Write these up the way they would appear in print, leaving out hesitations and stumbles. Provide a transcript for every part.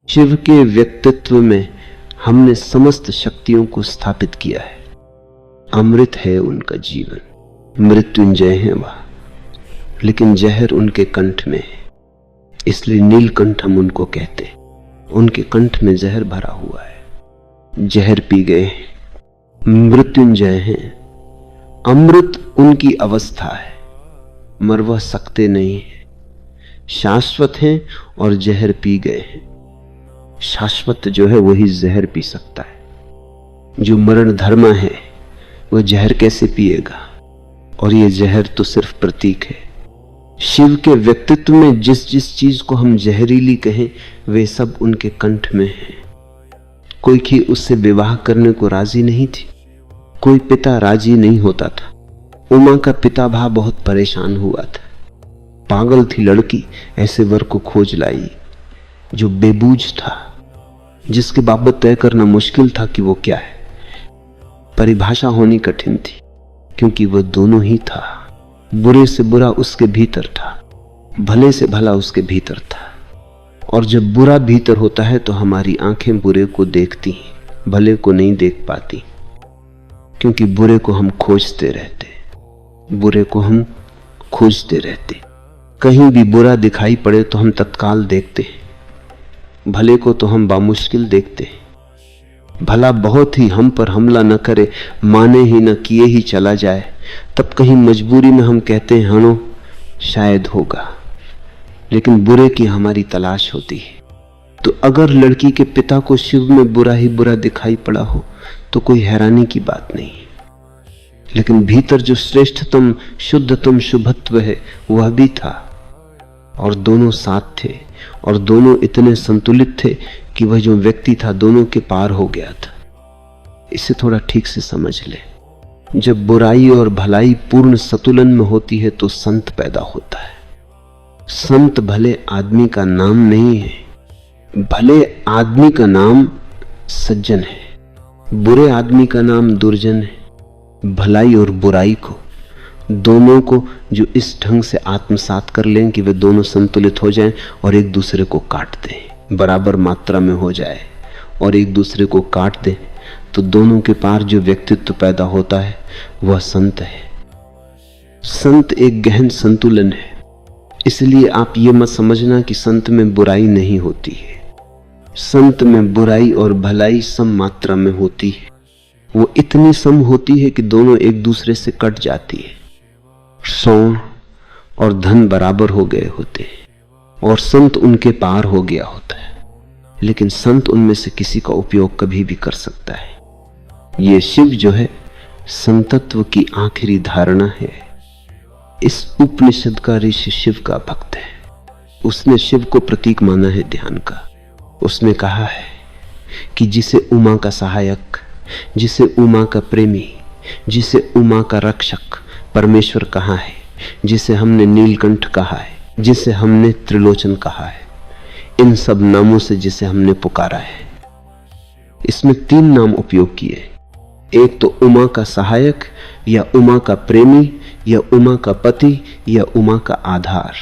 शिव के व्यक्तित्व में हमने समस्त शक्तियों को स्थापित किया है। अमृत है उनका जीवन, मृत्युंजय है वह, लेकिन जहर उनके कंठ में है, इसलिए नीलकंठ हम उनको कहते हैं। उनके कंठ में जहर भरा हुआ है, जहर पी गए, मृत्युंजय हैं। अमृत उनकी अवस्था है, मर वह सकते नहीं है, शाश्वत हैं और जहर पी गए हैं। शाश्वत जो है वही जहर पी सकता है, जो मरण धर्म है वह जहर कैसे पिएगा? और ये जहर तो सिर्फ प्रतीक है। शिव के व्यक्तित्व में जिस जिस चीज को हम जहरीली कहें वे सब उनके कंठ में है। कोई की उससे विवाह करने को राजी नहीं थी, कोई पिता राजी नहीं होता था। उमा का पिता भा बहुत परेशान हुआ था, पागल थी लड़की, ऐसे वर को खोज लाई जो बेबूझ था, जिसके बाबत तय करना मुश्किल था कि वो क्या है। परिभाषा होनी कठिन थी क्योंकि वह दोनों ही था। बुरे से बुरा उसके भीतर था, भले से भला उसके भीतर था। और जब बुरा भीतर होता है तो हमारी आंखें बुरे को देखती हैं, भले को नहीं देख पाती, क्योंकि बुरे को हम खोजते रहते, बुरे को हम खोजते रहते। कहीं भी बुरा दिखाई पड़े तो हम तत्काल देखते हैं, भले को तो हम बामुश्किल देखते हैं। भला बहुत ही हम पर हमला न करे, माने ही न किए ही चला जाए, तब कहीं मजबूरी में हम कहते हैं हनो शायद होगा, लेकिन बुरे की हमारी तलाश होती है। तो अगर लड़की के पिता को शिव में बुरा ही बुरा दिखाई पड़ा हो तो कोई हैरानी की बात नहीं, लेकिन भीतर जो श्रेष्ठतम शुद्धतम शुभत्व है वह भी था, और दोनों साथ थे, और दोनों इतने संतुलित थे कि वह जो व्यक्ति था दोनों के पार हो गया था। इसे थोड़ा ठीक से समझ ले। जब बुराई और भलाई पूर्ण संतुलन में होती है तो संत पैदा होता है। संत भले आदमी का नाम नहीं है, भले आदमी का नाम सज्जन है, बुरे आदमी का नाम दुर्जन है। भलाई और बुराई को, दोनों को जो इस ढंग से आत्मसात कर लें कि वे दोनों संतुलित हो जाएं और एक दूसरे को काट दें, बराबर मात्रा में हो जाए और एक दूसरे को काट दें, तो दोनों के पार जो व्यक्तित्व पैदा होता है वह संत है। संत एक गहन संतुलन है। इसलिए आप ये मत समझना कि संत में बुराई नहीं होती है। संत में बुराई और भलाई सम मात्रा में होती है। वो इतनी सम होती है कि दोनों एक दूसरे से कट जाती है। सोन और धन बराबर हो गए होते हैं और संत उनके पार हो गया होता है, लेकिन संत उनमें से किसी का उपयोग कभी भी कर सकता है। ये शिव जो है संतत्व की आखिरी धारणा है। इस उपनिषद का ऋषि शिव का भक्त है। उसने शिव को प्रतीक माना है ध्यान का। उसने कहा है कि जिसे उमा का सहायक, जिसे उमा का प्रेमी, जिसे उमा का रक्षक परमेश्वर कहा है, जिसे हमने नीलकंठ कहा है, जिसे हमने त्रिलोचन कहा है, इन सब नामों से जिसे हमने पुकारा है। इसमें 3 नाम उपयोग किए। एक तो उमा का सहायक या उमा का प्रेमी या उमा का पति या उमा का आधार।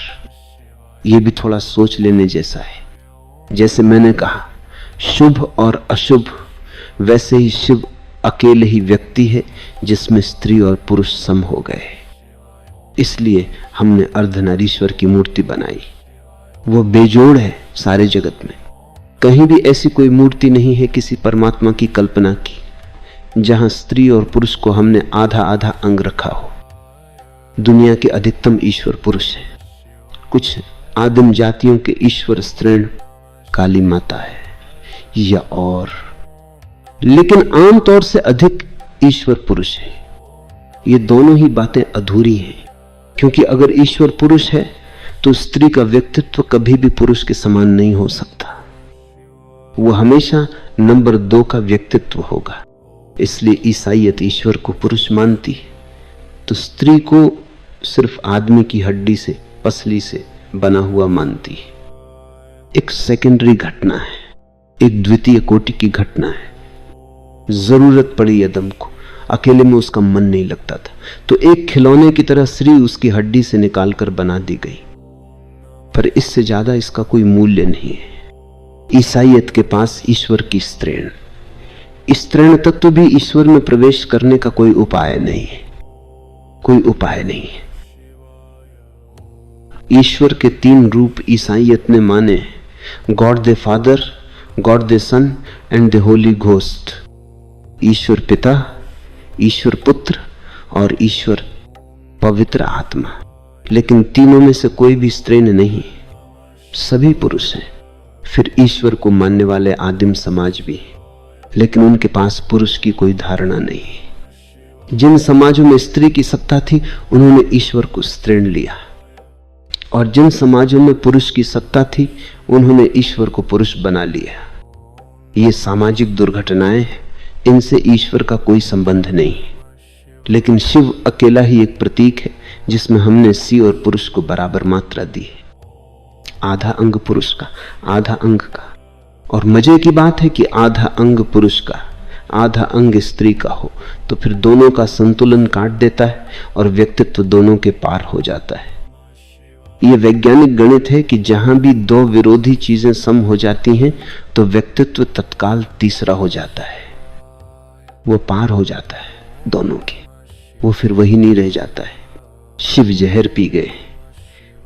यह भी थोड़ा सोच लेने जैसा है। जैसे मैंने कहा शुभ और अशुभ, वैसे ही शिव अकेले ही व्यक्ति है जिसमें स्त्री और पुरुष सम हो गए। इसलिए हमने अर्धनारीश्वर की मूर्ति बनाई। वो बेजोड़ है सारे जगत में। कहीं भी ऐसी कोई मूर्ति नहीं है किसी परमात्मा की कल्पना की जहां स्त्री और पुरुष को हमने आधा आधा अंग रखा हो। दुनिया के अधिकतम ईश्वर पुरुष है। कुछ आदिम जातियों के ईश्वर स्त्रीण काली माता है या और, लेकिन आमतौर से अधिक ईश्वर पुरुष है। ये दोनों ही बातें अधूरी हैं, क्योंकि अगर ईश्वर पुरुष है तो स्त्री का व्यक्तित्व कभी भी पुरुष के समान नहीं हो सकता। वो हमेशा नंबर 2 का व्यक्तित्व होगा। इसलिए ईसाईयत ईश्वर को पुरुष मानती है, तो स्त्री को सिर्फ आदमी की हड्डी से, पसली से बना हुआ मानती है। एक सेकेंडरी घटना है, एक द्वितीय कोटि की घटना है। जरूरत पड़ी यदम को, अकेले में उसका मन नहीं लगता था, तो एक खिलौने की तरह स्त्री उसकी हड्डी से निकालकर बना दी गई। पर इससे ज्यादा इसका कोई मूल्य नहीं है। ईसाईयत के पास ईश्वर की स्त्रीण तत्व भी ईश्वर में प्रवेश करने का कोई उपाय नहीं है, कोई उपाय नहीं है। ईश्वर के 3 रूप ईसाईयत ने माने, God the Father, God the Son and the Holy Ghost. ईश्वर पिता, ईश्वर पुत्र और ईश्वर पवित्र आत्मा। लेकिन तीनों में से कोई भी स्त्रीण नहीं, सभी पुरुष हैं। फिर ईश्वर को मानने वाले आदिम समाज भी, लेकिन उनके पास पुरुष की कोई धारणा नहीं है। जिन समाजों में स्त्री की सत्ता थी उन्होंने ईश्वर को स्त्रीण लिया, और जिन समाजों में पुरुष की सत्ता थी उन्होंने ईश्वर को पुरुष बना लिया। ये सामाजिक दुर्घटनाएं हैं, इनसे ईश्वर का कोई संबंध नहीं। लेकिन शिव अकेला ही एक प्रतीक है जिसमें हमने स्त्री और पुरुष को बराबर मात्रा दी है, आधा अंग पुरुष का, आधा अंग का। और मजे की बात है कि आधा अंग पुरुष का, आधा अंग स्त्री का हो तो फिर दोनों का संतुलन काट देता है और व्यक्तित्व दोनों के पार हो जाता है। यह वैज्ञानिक गणित है कि जहां भी 2 विरोधी चीजें सम हो जाती हैं तो व्यक्तित्व तत्काल तीसरा हो जाता है, वो पार हो जाता है दोनों के, वो फिर वही नहीं रह जाता है। शिव जहर पी गए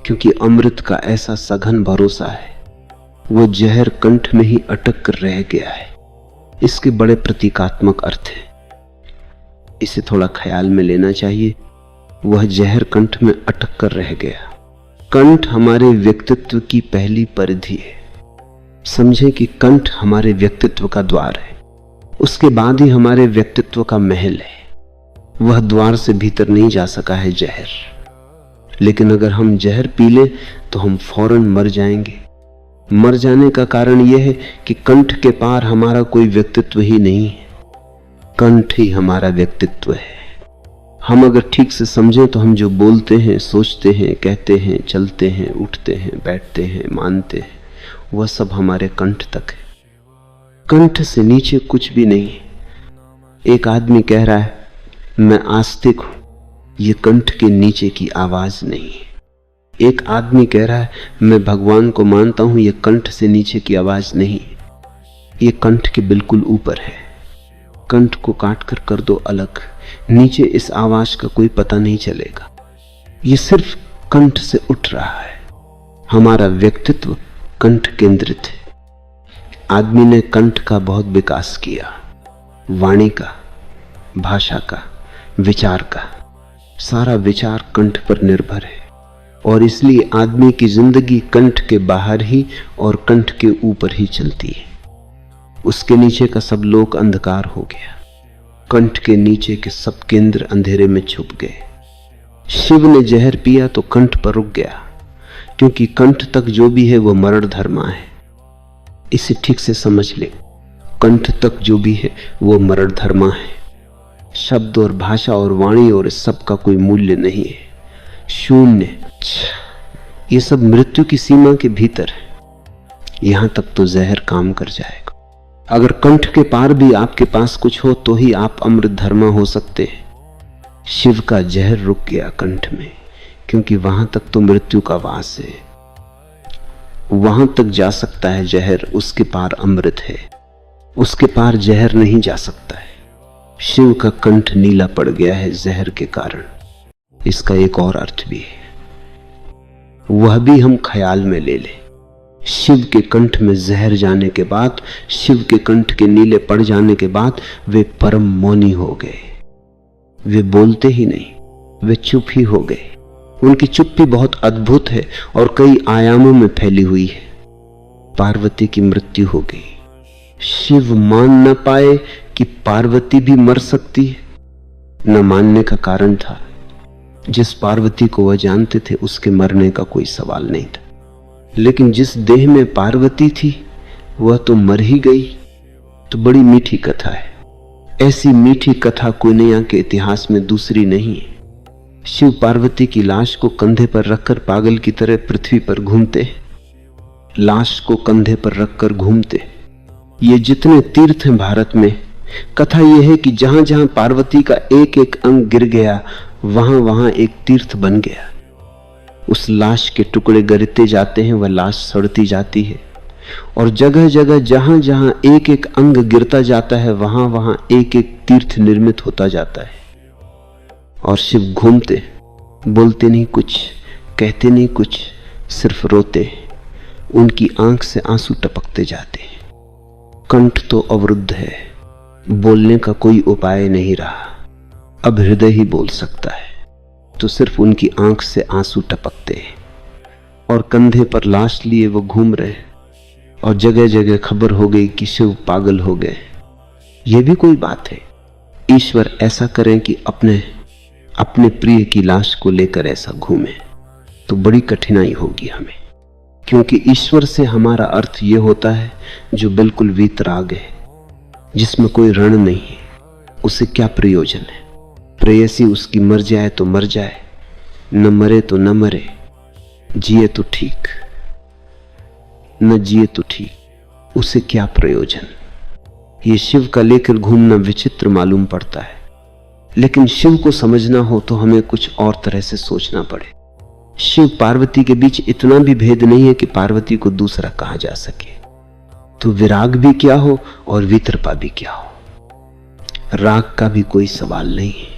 क्योंकि अमृत का ऐसा सघन भरोसा है, वो जहर कंठ में ही अटक कर रह गया है। इसके बड़े प्रतीकात्मक अर्थ है, इसे थोड़ा ख्याल में लेना चाहिए। वह जहर कंठ में अटक कर रह गया। कंठ हमारे व्यक्तित्व की पहली परिधि है। समझें कि कंठ हमारे व्यक्तित्व का द्वार है, उसके बाद ही हमारे व्यक्तित्व का महल है। वह द्वार से भीतर नहीं जा सका है जहर। लेकिन अगर हम जहर पी लें तो हम फौरन मर जाएंगे। मर जाने का कारण यह है कि कंठ के पार हमारा कोई व्यक्तित्व ही नहीं है, कंठ ही हमारा व्यक्तित्व है। हम अगर ठीक से समझें तो हम जो बोलते हैं, सोचते हैं, कहते हैं, चलते हैं, उठते हैं, बैठते हैं, मानते हैं, वह सब हमारे कंठ तक है। कंठ से नीचे कुछ भी नहीं। एक आदमी कह रहा है मैं आस्तिक हूं, ये कंठ के नीचे की आवाज नहीं है। एक आदमी कह रहा है मैं भगवान को मानता हूं, ये कंठ से नीचे की आवाज नहीं, ये कंठ के बिल्कुल ऊपर है। कंठ को काट कर दो अलग, नीचे इस आवाज का कोई पता नहीं चलेगा। ये सिर्फ कंठ से उठ रहा है। हमारा व्यक्तित्व कंठ केंद्रित है। आदमी ने कंठ का बहुत विकास किया, वाणी का, भाषा का, विचार का। सारा विचार कंठ पर निर्भर है और इसलिए आदमी की जिंदगी कंठ के बाहर ही और कंठ के ऊपर ही चलती है। उसके नीचे का सब लोक अंधकार हो गया, कंठ के नीचे के सब केंद्र अंधेरे में छुप गए। शिव ने जहर पिया तो कंठ पर रुक गया, क्योंकि कंठ तक जो भी है वो मरण धर्मा है। इसे ठीक से समझ ले, कंठ तक जो भी है वो मरण धर्मा है। शब्द और भाषा और वाणी और इस सब का कोई मूल्य नहीं है, शून्य। ये सब मृत्यु की सीमा के भीतर है। यहां तक तो जहर काम कर जाएगा। अगर कंठ के पार भी आपके पास कुछ हो तो ही आप अमृत धर्मा हो सकते हैं। शिव का जहर रुक गया कंठ में, क्योंकि वहां तक तो मृत्यु का वास है। वहां तक जा सकता है जहर, उसके पार अमृत है, उसके पार जहर नहीं जा सकता है। शिव का कंठ नीला पड़ गया है जहर के कारण। इसका एक और अर्थ भी है, वह भी हम ख्याल में ले लें। शिव के कंठ में जहर जाने के बाद, शिव के कंठ के नीले पड़ जाने के बाद वे परम मौनी हो गए। वे बोलते ही नहीं, वे चुप ही हो गए। उनकी चुप्पी बहुत अद्भुत है और कई आयामों में फैली हुई है। पार्वती की मृत्यु हो गई। शिव मान न पाए कि पार्वती भी मर सकती है। न मानने का कारण था, जिस पार्वती को वह जानते थे उसके मरने का कोई सवाल नहीं था। लेकिन जिस देह में पार्वती थी वह तो मर ही गई। तो बड़ी मीठी कथा है। ऐसी मीठी कथा कुइनिया के इतिहास में दूसरी नहीं है। शिव पार्वती की लाश को कंधे पर रखकर पागल की तरह पृथ्वी पर घूमते, लाश को कंधे पर रखकर घूमते। ये जितने तीर्थ हैं भारत में, कथा यह है कि जहां जहां पार्वती का एक एक अंग गिर गया वहां वहां एक तीर्थ बन गया। उस लाश के टुकड़े गिरते जाते हैं, वह लाश सड़ती जाती है, और जगह जगह जहां जहां एक एक अंग गिरता जाता है वहां वहां एक एक तीर्थ निर्मित होता जाता है। और शिव घूमते, बोलते नहीं कुछ, कहते नहीं कुछ, सिर्फ रोते। उनकी आंख से आंसू टपकते जाते हैं। कंठ तो अवरुद्ध है, बोलने का कोई उपाय नहीं रहा, अब हृदय ही बोल सकता है, तो सिर्फ उनकी आंख से आंसू टपकते हैं। और कंधे पर लाश लिए वो घूम रहे, और जगह जगह खबर हो गई कि शिव पागल हो गए। यह भी कोई बात है? ईश्वर ऐसा करें कि अपने प्रिय की लाश को लेकर ऐसा घूमे, तो बड़ी कठिनाई होगी हमें, क्योंकि ईश्वर से हमारा अर्थ यह होता है जो बिल्कुल वीतराग है, जिसमें कोई रण नहीं है। उसे क्या प्रयोजन है? प्रेयसी उसकी मर जाए तो मर जाए, न मरे तो न मरे, जिए तो ठीक, न जिए तो ठीक, उसे क्या प्रयोजन? ये शिव का लेकर घूमना विचित्र मालूम पड़ता है, लेकिन शिव को समझना हो तो हमें कुछ और तरह से सोचना पड़े। शिव पार्वती के बीच इतना भी भेद नहीं है कि पार्वती को दूसरा कहा जा सके। तो विराग भी क्या हो और वितरपा भी क्या हो, राग का भी कोई सवाल नहीं है।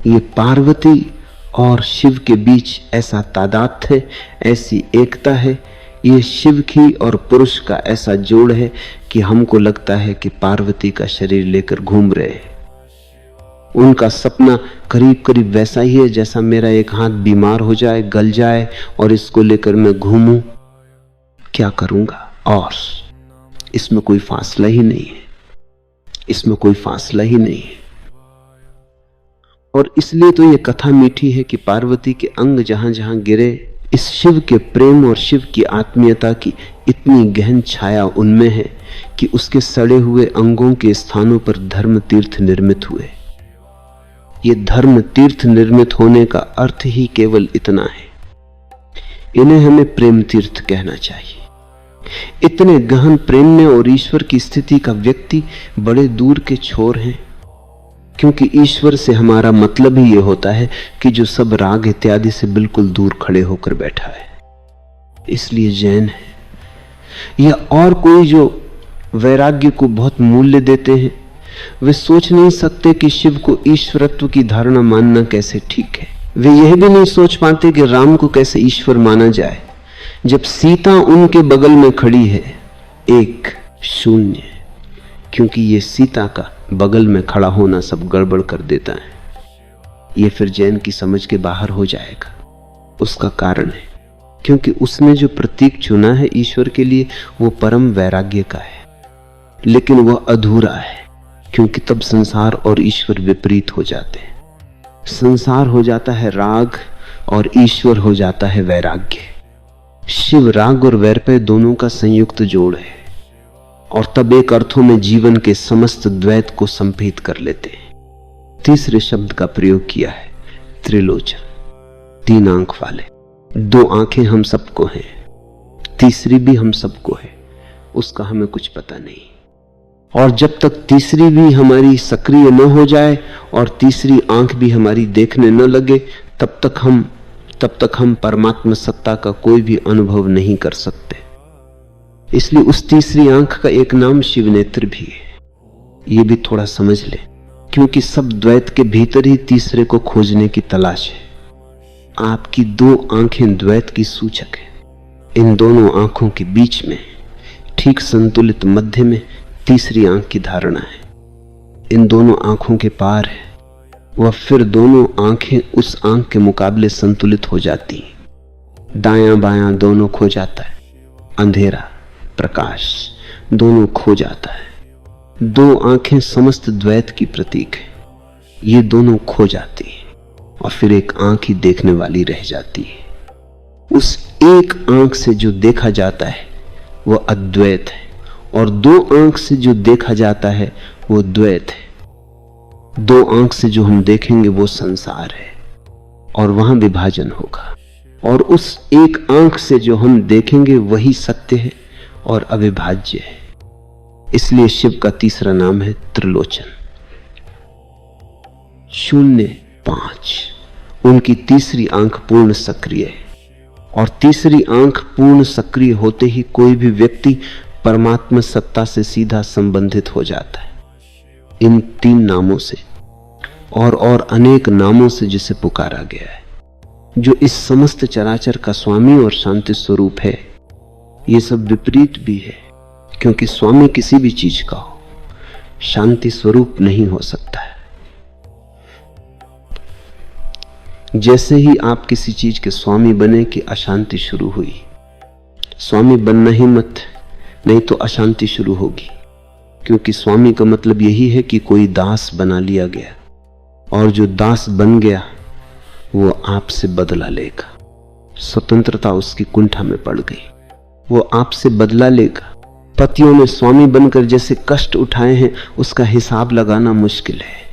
ये पार्वती और शिव के बीच ऐसा तादाद है, ऐसी एकता है, ये शिव की और पुरुष का ऐसा जोड़ है कि हमको लगता है कि पार्वती का शरीर लेकर घूम रहे हैं। उनका सपना करीब करीब वैसा ही है जैसा मेरा एक हाथ बीमार हो जाए, गल जाए और इसको लेकर मैं घूमूं, क्या करूंगा? और इसमें कोई फासला ही नहीं है, इसमें कोई फासला ही नहीं है। और इसलिए तो ये कथा मीठी है कि पार्वती के अंग जहां जहां गिरे, इस शिव के प्रेम और शिव की आत्मीयता की इतनी गहन छाया उनमें है कि उसके सड़े हुए अंगों के स्थानों पर धर्म तीर्थ निर्मित हुए। ये धर्म तीर्थ निर्मित होने का अर्थ ही केवल इतना है। इन्हें हमें प्रेम तीर्थ कहना चाहिए। इतने गहन प्रेम में और ईश्वर की स्थिति का व्यक्ति बड़े दूर के छोर हैं, क्योंकि ईश्वर से हमारा मतलब ही ये होता है कि जो सब राग इत्यादि से बिल्कुल दूर खड़े होकर बैठा है। इसलिए जैन है या और कोई जो वैराग्य को बहुत मूल्य देते हैं, वे सोच नहीं सकते कि शिव को ईश्वरत्व की धारणा मानना कैसे ठीक है। वे यह भी नहीं सोच पाते कि राम को कैसे ईश्वर माना जाए, जब सीता उनके बगल में खड़ी है, एक शून्य, क्योंकि ये सीता का बगल में खड़ा होना सब गड़बड़ कर देता है। ये फिर जैन की समझ के बाहर हो जाएगा। उसका कारण है क्योंकि उसने जो प्रतीक चुना है ईश्वर के लिए वो परम वैराग्य का है, लेकिन वह अधूरा है, क्योंकि तब संसार और ईश्वर विपरीत हो जाते हैं। संसार हो जाता है राग और ईश्वर हो जाता है वैराग्य। शिव राग और वैरपय दोनों का संयुक्त जोड़ है, और तब एक अर्थों में जीवन के समस्त द्वैत को संपीत कर लेते हैं। तीसरे शब्द का प्रयोग किया है, त्रिलोचन, तीन आंख वाले। दो आंखें हम सबको हैं, तीसरी भी हम सबको है, उसका हमें कुछ पता नहीं। और जब तक तीसरी भी हमारी सक्रिय न हो जाए और तीसरी आंख भी हमारी देखने न लगे, तब तक हम परमात्मा सत्ता का कोई भी अनुभव नहीं कर सकते। इसलिए उस तीसरी आंख का एक नाम शिवनेत्र भी है। ये भी थोड़ा समझ ले, क्योंकि सब द्वैत के भीतर ही तीसरे को खोजने की तलाश है। आपकी दो आंखें द्वैत की सूचक है। इन दोनों आंखों के बीच में ठीक संतुलित मध्य में तीसरी आंख की धारणा है। इन दोनों आंखों के पार है वह, फिर दोनों आंखें उस आंख के मुकाबले संतुलित हो जाती हैं। दायां बायां दोनों खो जाता है, अंधेरा प्रकाश दोनों खो जाता है। दो आंखें समस्त द्वैत की प्रतीक है, ये दोनों खो जाती हैं और फिर एक आंख ही देखने वाली रह जाती है। उस एक आंख से जो देखा जाता है वह अद्वैत है, और दो आंख से जो देखा जाता है वो द्वैत है। दो आंख से जो हम देखेंगे वो संसार है और वहां विभाजन होगा, और उस एक आंख से जो हम देखेंगे वही सत्य है और अविभाज्य है। इसलिए शिव का तीसरा नाम है त्रिलोचन। 0, 5 उनकी तीसरी आंख पूर्ण सक्रिय है। और तीसरी आंख पूर्ण सक्रिय होते ही कोई भी व्यक्ति परमात्मा सत्ता से सीधा संबंधित हो जाता है। इन 3 नामों से और अनेक नामों से जिसे पुकारा गया है, जो इस समस्त चराचर का स्वामी और शांति स्वरूप है। ये सब विपरीत भी है, क्योंकि स्वामी किसी भी चीज का हो, शांति स्वरूप नहीं हो सकता है। जैसे ही आप किसी चीज के स्वामी बने कि अशांति शुरू हुई। स्वामी बनना ही मत, नहीं तो अशांति शुरू होगी। क्योंकि स्वामी का मतलब यही है कि कोई दास बना लिया गया, और जो दास बन गया वो आपसे बदला लेगा। स्वतंत्रता उसकी कुंठा में पड़ गई, वो आपसे बदला लेगा। पतियों ने स्वामी बनकर जैसे कष्ट उठाए हैं, उसका हिसाब लगाना मुश्किल है,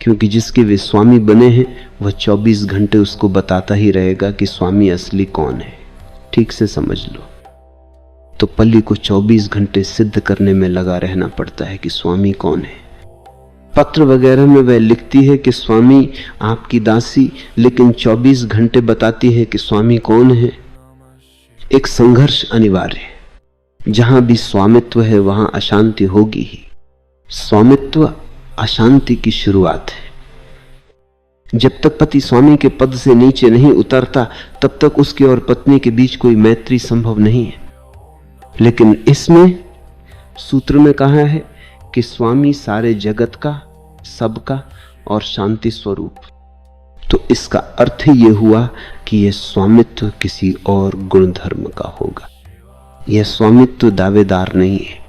क्योंकि जिसके वे स्वामी बने हैं वह 24 घंटे उसको बताता ही रहेगा कि स्वामी असली कौन है। ठीक से समझ लो। तो पल्ली को 24 घंटे सिद्ध करने में लगा रहना पड़ता है कि स्वामी कौन है। पत्र वगैरह में वह लिखती है कि स्वामी आपकी दासी, लेकिन 24 घंटे बताती है कि स्वामी कौन है। एक संघर्ष अनिवार्य है। जहां भी स्वामित्व है वहां अशांति होगी ही। स्वामित्व अशांति की शुरुआत है। जब तक पति स्वामी के पद से नीचे नहीं उतरता, तब तक उसके और पत्नी के बीच कोई मैत्री संभव नहीं है। लेकिन इसमें सूत्र में कहा है कि स्वामी सारे जगत का, सबका और शांति स्वरूप। तो इसका अर्थ ये हुआ कि यह स्वामित्व किसी और गुणधर्म का होगा। यह स्वामित्व दावेदार नहीं है।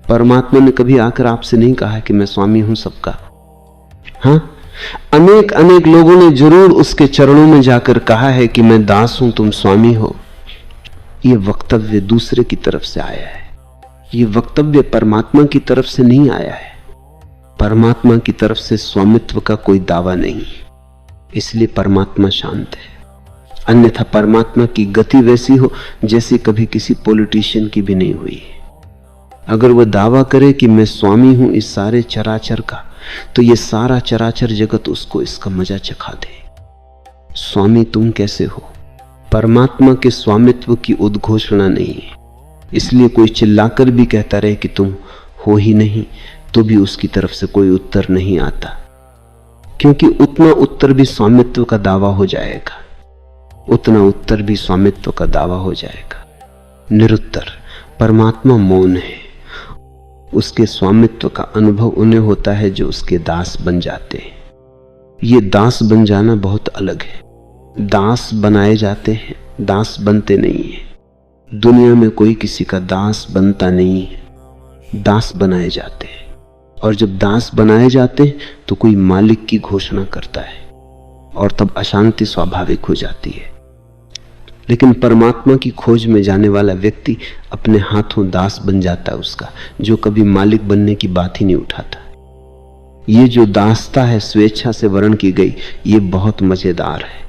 परमात्मा ने कभी आकर आपसे नहीं कहा कि मैं स्वामी हूं सबका। हाँ, अनेक अनेक लोगों ने जरूर उसके चरणों में जाकर कहा है कि मैं दास हूं, तुम स्वामी हो। यह वक्तव्य दूसरे की तरफ से आया है। यह वक्तव्य परमात्मा की तरफ से नहीं आया है। परमात्मा की तरफ से स्वामित्व का कोई दावा नहीं, इसलिए परमात्मा शांत है। अन्यथा परमात्मा की गति वैसी हो जैसी कभी किसी पॉलिटिशियन की भी नहीं हुई है। अगर वह दावा करे कि मैं स्वामी हूं इस सारे चराचर का, तो ये सारा चराचर जगत उसको इसका मजा चखा दे। स्वामी तुम कैसे हो? परमात्मा के स्वामित्व की उद्घोषणा नहीं है। इसलिए कोई चिल्लाकर भी कहता रहे कि तुम हो ही नहीं, तो भी उसकी तरफ से कोई उत्तर नहीं आता, क्योंकि उतना उत्तर भी स्वामित्व का दावा हो जाएगा। उतना उत्तर भी स्वामित्व का दावा हो जाएगा। निरुत्तर परमात्मा मौन है। उसके स्वामित्व का अनुभव उन्हें होता है जो उसके दास बन जाते हैं। ये दास बन जाना बहुत अलग है। दास बनाए जाते हैं, दास बनते नहीं है। दुनिया में कोई किसी का दास बनता नहीं है, दास बनाए जाते हैं। और जब दास बनाए जाते हैं तो कोई मालिक की घोषणा करता है, और तब अशांति स्वाभाविक हो जाती है। लेकिन परमात्मा की खोज में जाने वाला व्यक्ति अपने हाथों दास बन जाता है उसका, जो कभी मालिक बनने की बात ही नहीं उठाता। ये जो दासता है स्वेच्छा से वर्ण की गई, ये बहुत मजेदार है।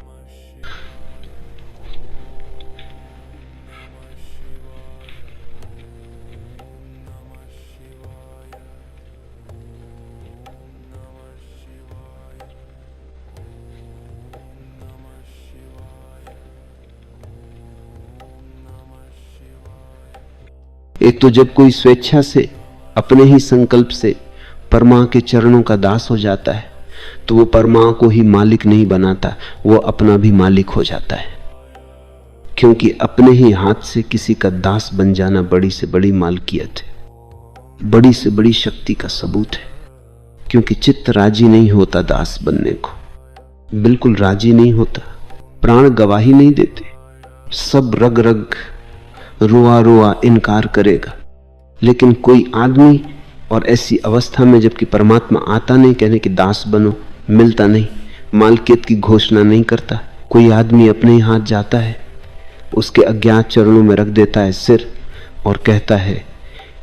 एक तो जब कोई स्वेच्छा से, अपने ही संकल्प से परमा के चरणों का दास हो जाता है, तो वो परमा को ही मालिक नहीं बनाता, वो अपना भी मालिक हो जाता है। क्योंकि अपने ही हाथ से किसी का दास बन जाना बड़ी से बड़ी मालकियत है, बड़ी से बड़ी शक्ति का सबूत है। क्योंकि चित्त राजी नहीं होता दास बनने को, बिल्कुल राजी नहीं होता। प्राण गवाही नहीं देते, सब रग रग रोआ रोआ इनकार करेगा। लेकिन कोई आदमी, और ऐसी अवस्था में जबकि परमात्मा आता नहीं कहने कि दास बनो, मिलता नहीं, मालकियत की घोषणा नहीं करता, कोई आदमी अपने ही हाथ जाता है, उसके अज्ञात चरणों में रख देता है सिर और कहता है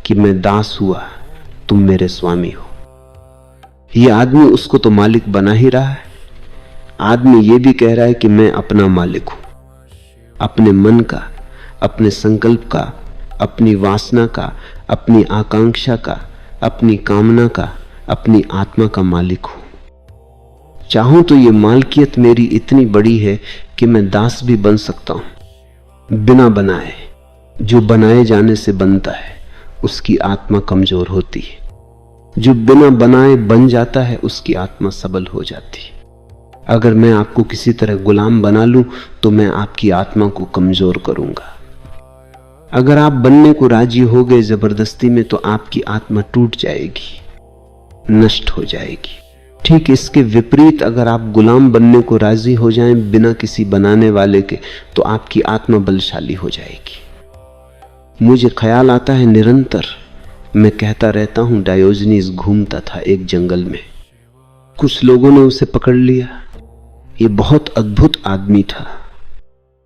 कि मैं दास हुआ, तुम मेरे स्वामी हो। ये आदमी उसको तो मालिक बना ही रहा है। आदमी ये भी कह रहा है कि मैं अपना मालिक हूं, अपने मन का, अपने संकल्प का, अपनी वासना का, अपनी आकांक्षा का, अपनी कामना का, अपनी आत्मा का मालिक हूं। चाहूं तो ये मालकियत मेरी इतनी बड़ी है कि मैं दास भी बन सकता हूं। बिना बनाए, जो बनाए जाने से बनता है उसकी आत्मा कमजोर होती है। जो बिना बनाए बन जाता है उसकी आत्मा सबल हो जाती है। अगर मैं आपको किसी तरह गुलाम बना लूं तो मैं आपकी आत्मा को कमजोर करूंगा। अगर आप बनने को राजी हो गए जबरदस्ती में तो आपकी आत्मा टूट जाएगी, नष्ट हो जाएगी। ठीक इसके विपरीत अगर आप गुलाम बनने को राजी हो जाएं बिना किसी बनाने वाले के, तो आपकी आत्मा बलशाली हो जाएगी। मुझे ख्याल आता है निरंतर, मैं कहता रहता हूं, डायोजनीस घूमता था एक जंगल में। कुछ लोगों ने उसे पकड़ लिया। ये बहुत अद्भुत आदमी था।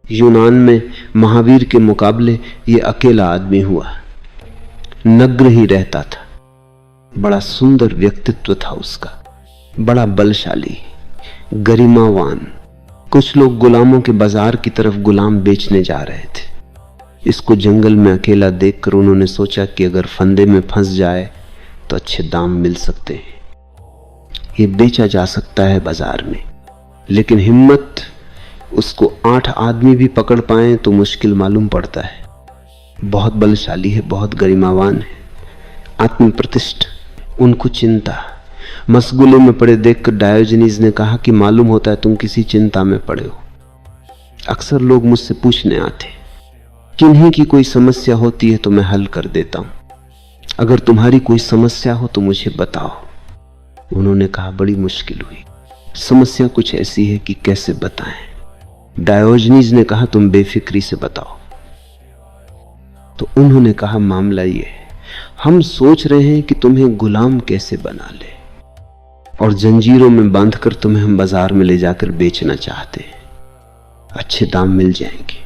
यूनान में महावीर के मुकाबले ये अकेला आदमी हुआ। नग्न ही रहता था। बड़ा सुंदर व्यक्तित्व था उसका, बड़ा बलशाली, गरिमावान। कुछ लोग गुलामों के बाजार की तरफ गुलाम बेचने जा रहे थे। इसको जंगल में अकेला देखकर उन्होंने सोचा कि अगर फंदे में फंस जाए तो अच्छे दाम मिल सकते हैं, ये बेचा जा सकता है बाजार में। लेकिन हिम्मत, उसको 8 आदमी भी पकड़ पाए तो मुश्किल मालूम पड़ता है। बहुत बलशाली है, बहुत गरिमावान है, आत्म प्रतिष्ठ। उनको चिंता, मशगुले में पड़े देखकर डायोजनीस ने कहा कि मालूम होता है तुम किसी चिंता में पड़े हो। अक्सर लोग मुझसे पूछने आते, किन्हीं की कोई समस्या होती है तो मैं हल कर देता हूं, अगर तुम्हारी कोई समस्या हो तो मुझे बताओ। उन्होंने कहा बड़ी मुश्किल हुई, समस्या कुछ ऐसी है कि कैसे बताएं। डायोजनीस ने कहा तुम बेफिक्री से बताओ। तो उन्होंने कहा मामला ये है, हम सोच रहे हैं कि तुम्हें गुलाम कैसे बना ले और जंजीरों में बांधकर तुम्हें हम बाजार में ले जाकर बेचना चाहते हैं, अच्छे दाम मिल जाएंगे।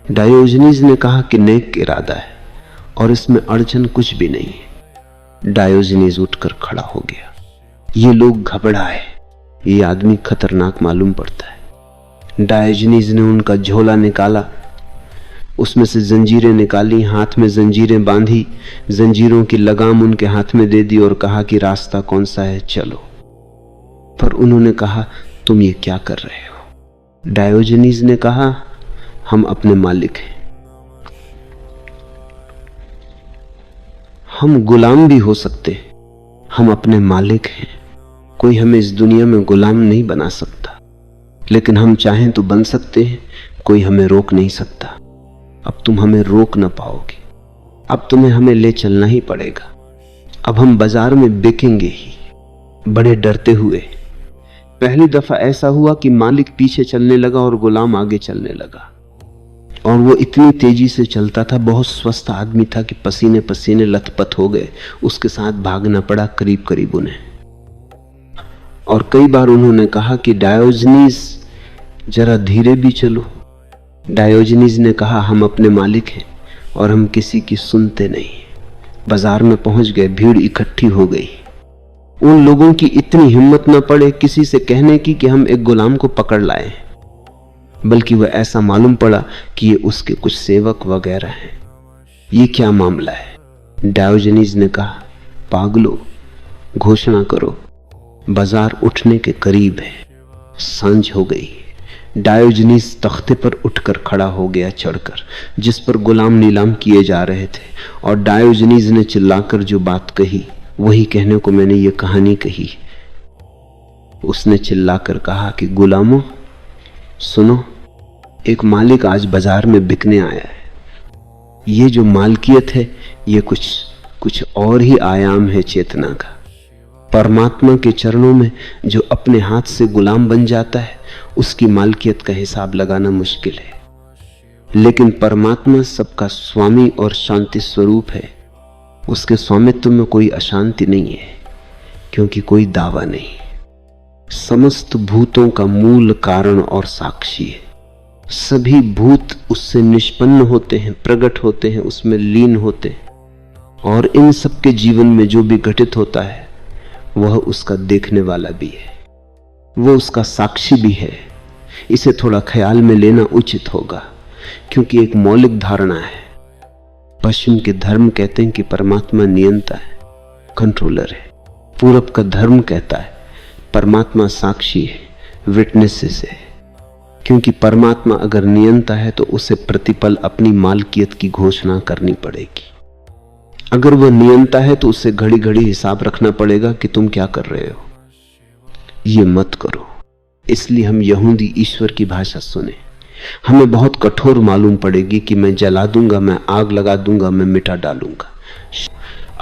डायोजनीस ने कहा कि नेक इरादा है और इसमें अड़चन कुछ भी नहीं है। डायोजनीस उठकर खड़ा हो गया। ये लोग घबराए, ये आदमी खतरनाक मालूम पड़ता है। डायोजनीस ने उनका झोला निकाला, उसमें से जंजीरें निकाली, हाथ में जंजीरें बांधी, जंजीरों की लगाम उनके हाथ में दे दी और कहा कि रास्ता कौन सा है, चलो। पर उन्होंने कहा तुम ये क्या कर रहे हो? डायोजनीस ने कहा हम अपने मालिक हैं, हम गुलाम भी हो सकते, हम अपने मालिक हैं। कोई हमें इस दुनिया में गुलाम नहीं बना सकता, लेकिन हम चाहें तो बन सकते हैं, कोई हमें रोक नहीं सकता। अब तुम हमें रोक ना पाओगे, अब तुम्हें हमें ले चलना ही पड़ेगा। अब हम बाजार में बिकेंगे ही। बड़े डरते हुए, पहली दफा ऐसा हुआ कि मालिक पीछे चलने लगा और गुलाम आगे चलने लगा, और वो इतनी तेजी से चलता था, बहुत स्वस्थ आदमी था कि पसीने पसीने लथपथ हो गए। उसके साथ भागना पड़ा करीब करीब उन्हें। और कई बार उन्होंने कहा कि डायोजनीस जरा धीरे भी चलो। डायोजनीस ने कहा हम अपने मालिक हैं और हम किसी की सुनते नहीं। बाजार में पहुंच गए, भीड़ इकट्ठी हो गई। उन लोगों की इतनी हिम्मत न पड़े किसी से कहने की कि हम एक गुलाम को पकड़ लाए, बल्कि वह ऐसा मालूम पड़ा कि ये उसके कुछ सेवक वगैरह हैं। ये क्या मामला है? डायोजनीस ने कहा पागलो, घोषणा करो, बाजार उठने के करीब है। सांझ हो गई। डायोजनीस तख्ते पर उठकर खड़ा हो गया, चढ़कर, जिस पर गुलाम नीलाम किए जा रहे थे। और डायोजनीस ने चिल्लाकर जो बात कही वही कहने को मैंने ये कहानी कही। उसने चिल्लाकर कहा कि गुलामों सुनो, एक मालिक आज बाजार में बिकने आया है। ये जो मालकियत है ये कुछ और ही आयाम है चेतना का। परमात्मा के चरणों में जो अपने हाथ से गुलाम बन जाता है उसकी मालकियत का हिसाब लगाना मुश्किल है, लेकिन परमात्मा सबका स्वामी और शांति स्वरूप है। उसके स्वामित्व में कोई अशांति नहीं है, क्योंकि कोई दावा नहीं। समस्त भूतों का मूल कारण और साक्षी है। सभी भूत उससे निष्पन्न होते हैं, प्रकट होते हैं, उसमें लीन होते हैं, और इन सबके जीवन में जो भी घटित होता है वह उसका देखने वाला भी है, वह उसका साक्षी भी है। इसे थोड़ा ख्याल में लेना उचित होगा, क्योंकि एक मौलिक धारणा है। पश्चिम के धर्म कहते हैं कि परमात्मा नियंता है, कंट्रोलर है। पूरब का धर्म कहता है परमात्मा साक्षी है, विटनेसेस है, क्योंकि परमात्मा अगर नियंता है तो उसे प्रतिपल अपनी मालकियत की घोषणा करनी पड़ेगी। अगर वह नियंता है तो उसे घड़ी घड़ी हिसाब रखना पड़ेगा कि तुम क्या कर रहे हो, ये मत करो। इसलिए हम यहूदी ईश्वर की भाषा सुने। हमें बहुत कठोर मालूम पड़ेगी कि मैं जला दूंगा, मैं आग लगा दूंगा, मैं मिटा डालूंगा,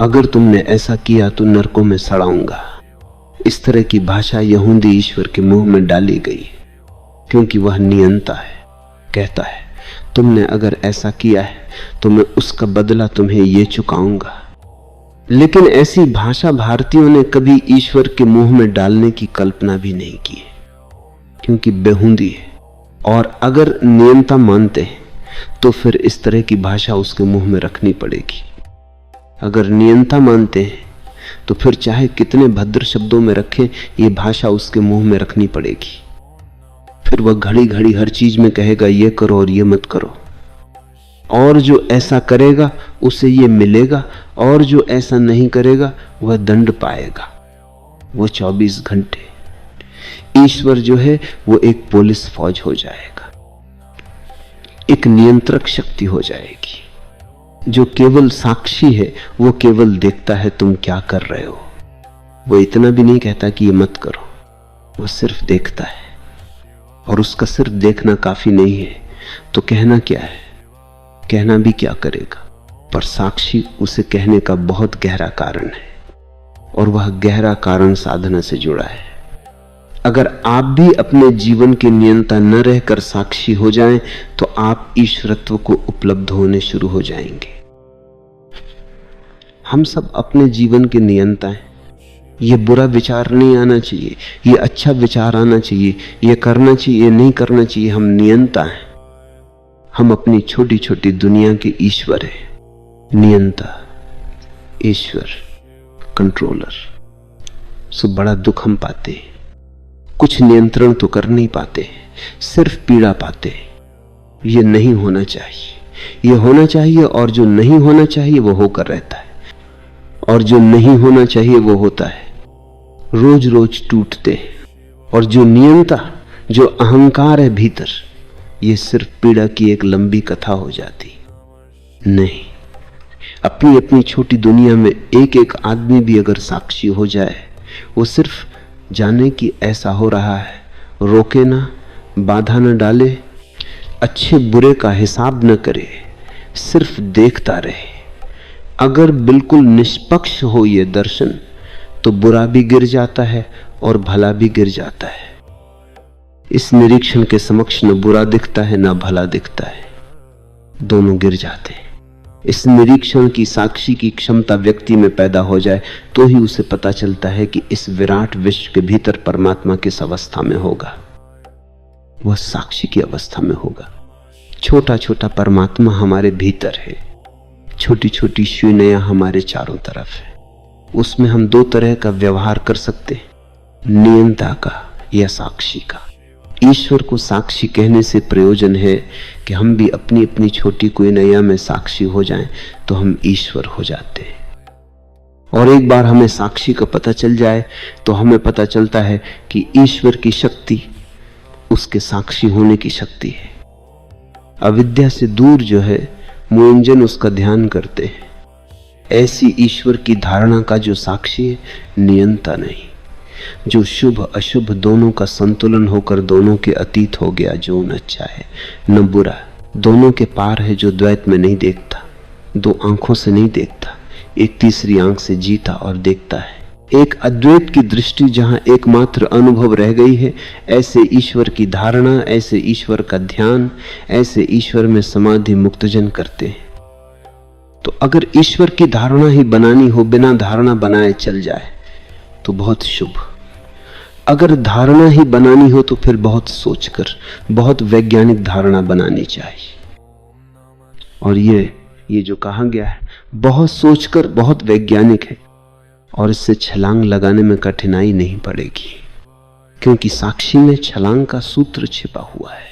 अगर तुमने ऐसा किया तो नरकों में सड़ाऊंगा। इस तरह की भाषा यहूदी ईश्वर के मुंह में डाली गई, क्योंकि वह नियंता है। कहता है तुमने अगर ऐसा किया है तो मैं उसका बदला तुम्हें ये चुकाऊंगा। लेकिन ऐसी भाषा भारतीयों ने कभी ईश्वर के मुंह में डालने की कल्पना भी नहीं की है, क्योंकि बेहूदी है। और अगर नियंता मानते हैं तो फिर इस तरह की भाषा उसके मुंह में रखनी पड़ेगी। अगर नियंता मानते हैं तो फिर चाहे कितने भद्र शब्दों में रखें, ये भाषा उसके मुंह में रखनी पड़ेगी। फिर वह घड़ी घड़ी हर चीज में कहेगा ये करो और ये मत करो, और जो ऐसा करेगा उसे ये मिलेगा, और जो ऐसा नहीं करेगा वह दंड पाएगा। वो 24 घंटे ईश्वर जो है वो एक पुलिस फौज हो जाएगा, एक नियंत्रक शक्ति हो जाएगी। जो केवल साक्षी है वो केवल देखता है तुम क्या कर रहे हो। वो इतना भी नहीं कहता कि ये मत करो, वो सिर्फ देखता है। और उसका सिर्फ देखना काफी नहीं है तो कहना क्या है, कहना भी क्या करेगा। पर साक्षी उसे कहने का बहुत गहरा कारण है, और वह गहरा कारण साधना से जुड़ा है। अगर आप भी अपने जीवन के नियंता न रहकर साक्षी हो जाएं तो आप ईश्वरत्व को उपलब्ध होने शुरू हो जाएंगे। हम सब अपने जीवन के नियंता हैं। ये बुरा विचार नहीं आना चाहिए, ये अच्छा विचार आना चाहिए, ये करना चाहिए, ये नहीं करना चाहिए। हम नियंता हैं। हम अपनी छोटी छोटी दुनिया के ईश्वर हैं। नियंता, ईश्वर, कंट्रोलर। सो बड़ा दुख हम पाते हैं। कुछ नियंत्रण तो कर नहीं पाते, सिर्फ पीड़ा पाते। ये नहीं होना चाहिए, ये होना चाहिए, और जो नहीं होना चाहिए वो होकर रहता है, और जो नहीं होना चाहिए वो होता है। रोज रोज टूटते हैं। और जो नियंता, जो अहंकार है भीतर, ये सिर्फ पीड़ा की एक लंबी कथा हो जाती। नहीं, अपनी अपनी छोटी दुनिया में एक एक आदमी भी अगर साक्षी हो जाए, वो सिर्फ जाने कि ऐसा हो रहा है, रोके ना, बाधा न डाले, अच्छे बुरे का हिसाब न करे, सिर्फ देखता रहे। अगर बिल्कुल निष्पक्ष हो ये दर्शन तो बुरा भी गिर जाता है और भला भी गिर जाता है। इस निरीक्षण के समक्ष न बुरा दिखता है न भला दिखता है, दोनों गिर जाते हैं। इस निरीक्षण की साक्षी की क्षमता व्यक्ति में पैदा हो जाए तो ही उसे पता चलता है कि इस विराट विश्व के भीतर परमात्मा किस अवस्था में होगा। वह साक्षी की अवस्था में होगा। छोटा छोटा परमात्मा हमारे भीतर है, छोटी छोटी शून्यता हमारे चारों तरफ है। उसमें हम दो तरह का व्यवहार कर सकते हैं, नियंता का या साक्षी का। ईश्वर को साक्षी कहने से प्रयोजन है कि हम भी अपनी अपनी छोटी कोई नया में साक्षी हो जाएं तो हम ईश्वर हो जाते हैं। और एक बार हमें साक्षी का पता चल जाए तो हमें पता चलता है कि ईश्वर की शक्ति उसके साक्षी होने की शक्ति है। अविद्या से दूर जो है मोहनजन उसका ध्यान करते हैं। ऐसी ईश्वर की धारणा का जो साक्षी है, नियंता नहीं, जो शुभ अशुभ दोनों का संतुलन होकर दोनों के अतीत हो गया, जो न अच्छा है न बुरा, दोनों के पार है, जो द्वैत में नहीं देखता, दो आंखों से नहीं देखता, एक तीसरी आंख से जीता और देखता है। एक अद्वैत की दृष्टि जहां एकमात्र अनुभव रह गई है, ऐसे ईश्वर की धारणा, ऐसे ईश्वर का ध्यान, ऐसे ईश्वर में समाधि मुक्तजन करते हैं। तो अगर ईश्वर की धारणा ही बनानी हो, बिना धारणा बनाए चल जाए तो बहुत शुभ। अगर धारणा ही बनानी हो तो फिर बहुत सोचकर, बहुत वैज्ञानिक धारणा बनानी चाहिए। और ये जो कहा गया है बहुत सोचकर, बहुत वैज्ञानिक है, और इससे छलांग लगाने में कठिनाई नहीं पड़ेगी, क्योंकि साक्षी में छलांग का सूत्र छिपा हुआ है।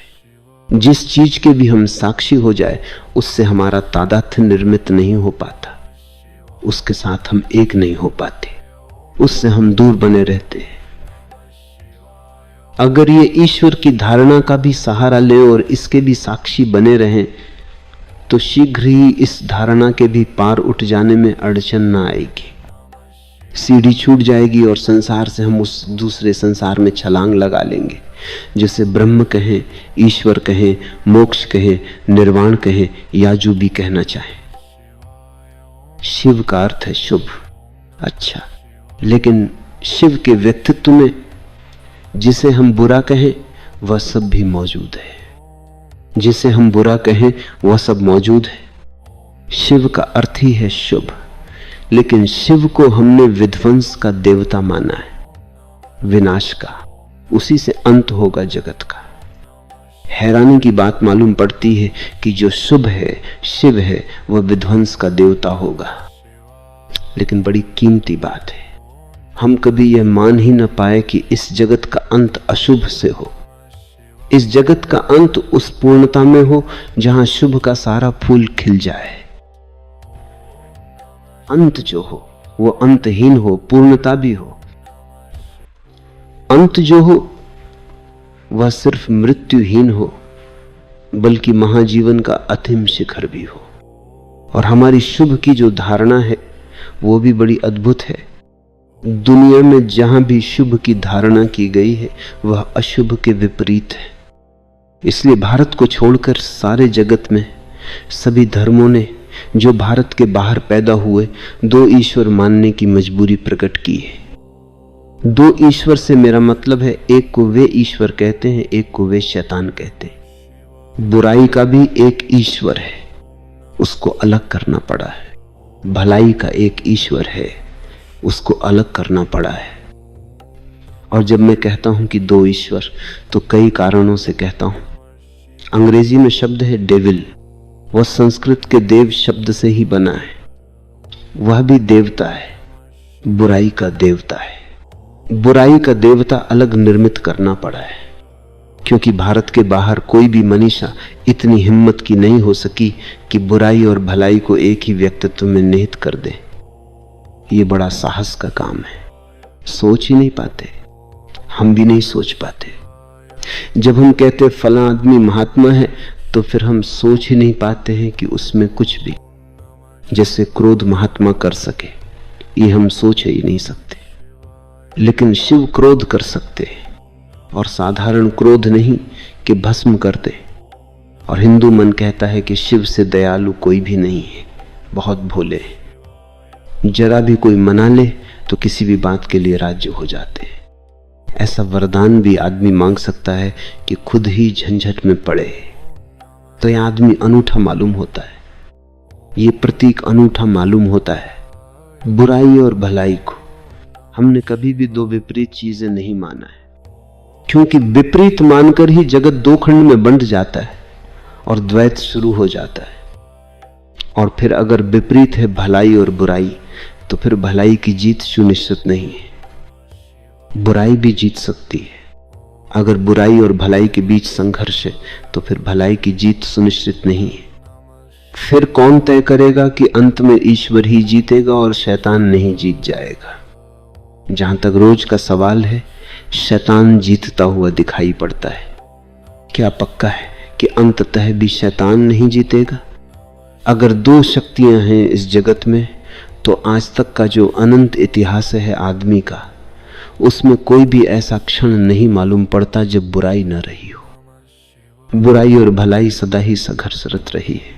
जिस चीज के भी हम साक्षी हो जाए उससे हमारा तादात्म्य निर्मित नहीं हो पाता, उसके साथ हम एक नहीं हो पाते, उससे हम दूर बने रहते हैं। अगर ये ईश्वर की धारणा का भी सहारा लें और इसके भी साक्षी बने रहें तो शीघ्र ही इस धारणा के भी पार उठ जाने में अड़चन ना आएगी। सीढ़ी छूट जाएगी और संसार से हम उस दूसरे संसार में छलांग लगा लेंगे, जिसे ब्रह्म कहें, ईश्वर कहें, मोक्ष कहें, निर्वाण कहें या जो भी कहना चाहें। शिव का अर्थ है शुभ। अच्छा, लेकिन शिव के व्यक्तित्व में जिसे हम बुरा कहें वह सब भी मौजूद है। जिसे हम बुरा कहें वह सब मौजूद है। शिव का अर्थ ही है शुभ, लेकिन शिव को हमने विध्वंस का देवता माना है, विनाश का। उसी से अंत होगा जगत का। हैरानी की बात मालूम पड़ती है कि जो शुभ है, शिव है, वह विध्वंस का देवता होगा। लेकिन बड़ी कीमती बात है, हम कभी यह मान ही न पाए कि इस जगत का अंत अशुभ से हो। इस जगत का अंत उस पूर्णता में हो जहां शुभ का सारा फूल खिल जाए। अंत जो हो वो अंतहीन हो, पूर्णता भी हो। अंत जो हो वह सिर्फ मृत्युहीन हो, बल्कि महाजीवन का अथिम शिखर भी हो। और हमारी शुभ की जो धारणा है वो भी बड़ी अद्भुत है। दुनिया में जहां भी शुभ की धारणा की गई है वह अशुभ के विपरीत है। इसलिए भारत को छोड़कर सारे जगत में सभी धर्मों ने जो भारत के बाहर पैदा हुए दो ईश्वर मानने की मजबूरी प्रकट की है। दो ईश्वर से मेरा मतलब है, एक को वे ईश्वर कहते हैं, एक को वे शैतान कहते हैं। बुराई का भी एक ईश्वर है, उसको अलग करना पड़ा है। भलाई का एक ईश्वर है, उसको अलग करना पड़ा है। और जब मैं कहता हूं कि दो ईश्वर, तो कई कारणों से कहता हूं। अंग्रेजी में शब्द है डेविल, वह संस्कृत के देव शब्द से ही बना है। वह भी देवता है, बुराई का देवता है। बुराई का देवता अलग निर्मित करना पड़ा है, क्योंकि भारत के बाहर कोई भी मनीषा इतनी हिम्मत की नहीं हो सकी कि बुराई और भलाई को एक ही व्यक्तित्व में निहित कर दे। ये बड़ा साहस का काम है। सोच ही नहीं पाते, हम भी नहीं सोच पाते। जब हम कहते फला आदमी महात्मा है, तो फिर हम सोच ही नहीं पाते हैं कि उसमें कुछ भी, जैसे क्रोध महात्मा कर सके, ये हम सोच ही नहीं सकते। लेकिन शिव क्रोध कर सकते हैं, और साधारण क्रोध नहीं कि भस्म कर दे। और हिंदू मन कहता है कि शिव से दयालु कोई भी नहीं है, बहुत भोले हैं। जरा भी कोई मना ले तो किसी भी बात के लिए राज्य हो जाते हैं। ऐसा वरदान भी आदमी मांग सकता है कि खुद ही झंझट में पड़े, तो यह आदमी अनूठा मालूम होता है। ये प्रतीक अनूठा मालूम होता है। बुराई और भलाई को हमने कभी भी दो विपरीत चीजें नहीं माना है, क्योंकि विपरीत मानकर ही जगत दो खंड में बंट जाता है और द्वैत शुरू हो जाता है। और फिर अगर विपरीत है भलाई और बुराई, तो फिर भलाई की जीत सुनिश्चित नहीं है। बुराई भी जीत सकती है। अगर बुराई और भलाई के बीच संघर्ष है, तो फिर भलाई की जीत सुनिश्चित नहीं है। फिर कौन तय करेगा कि अंत में ईश्वर ही जीतेगा और शैतान नहीं जीत जाएगा? जहां तक रोज का सवाल है, शैतान जीतता हुआ दिखाई पड़ता है। क्या पक्का है कि अंततः भी शैतान नहीं जीतेगा? अगर दो शक्तियां हैं इस जगत में, तो आज तक का जो अनंत इतिहास है आदमी का, उसमें कोई भी ऐसा क्षण नहीं मालूम पड़ता जब बुराई न रही हो। बुराई और भलाई सदा ही संघर्षरत रही है।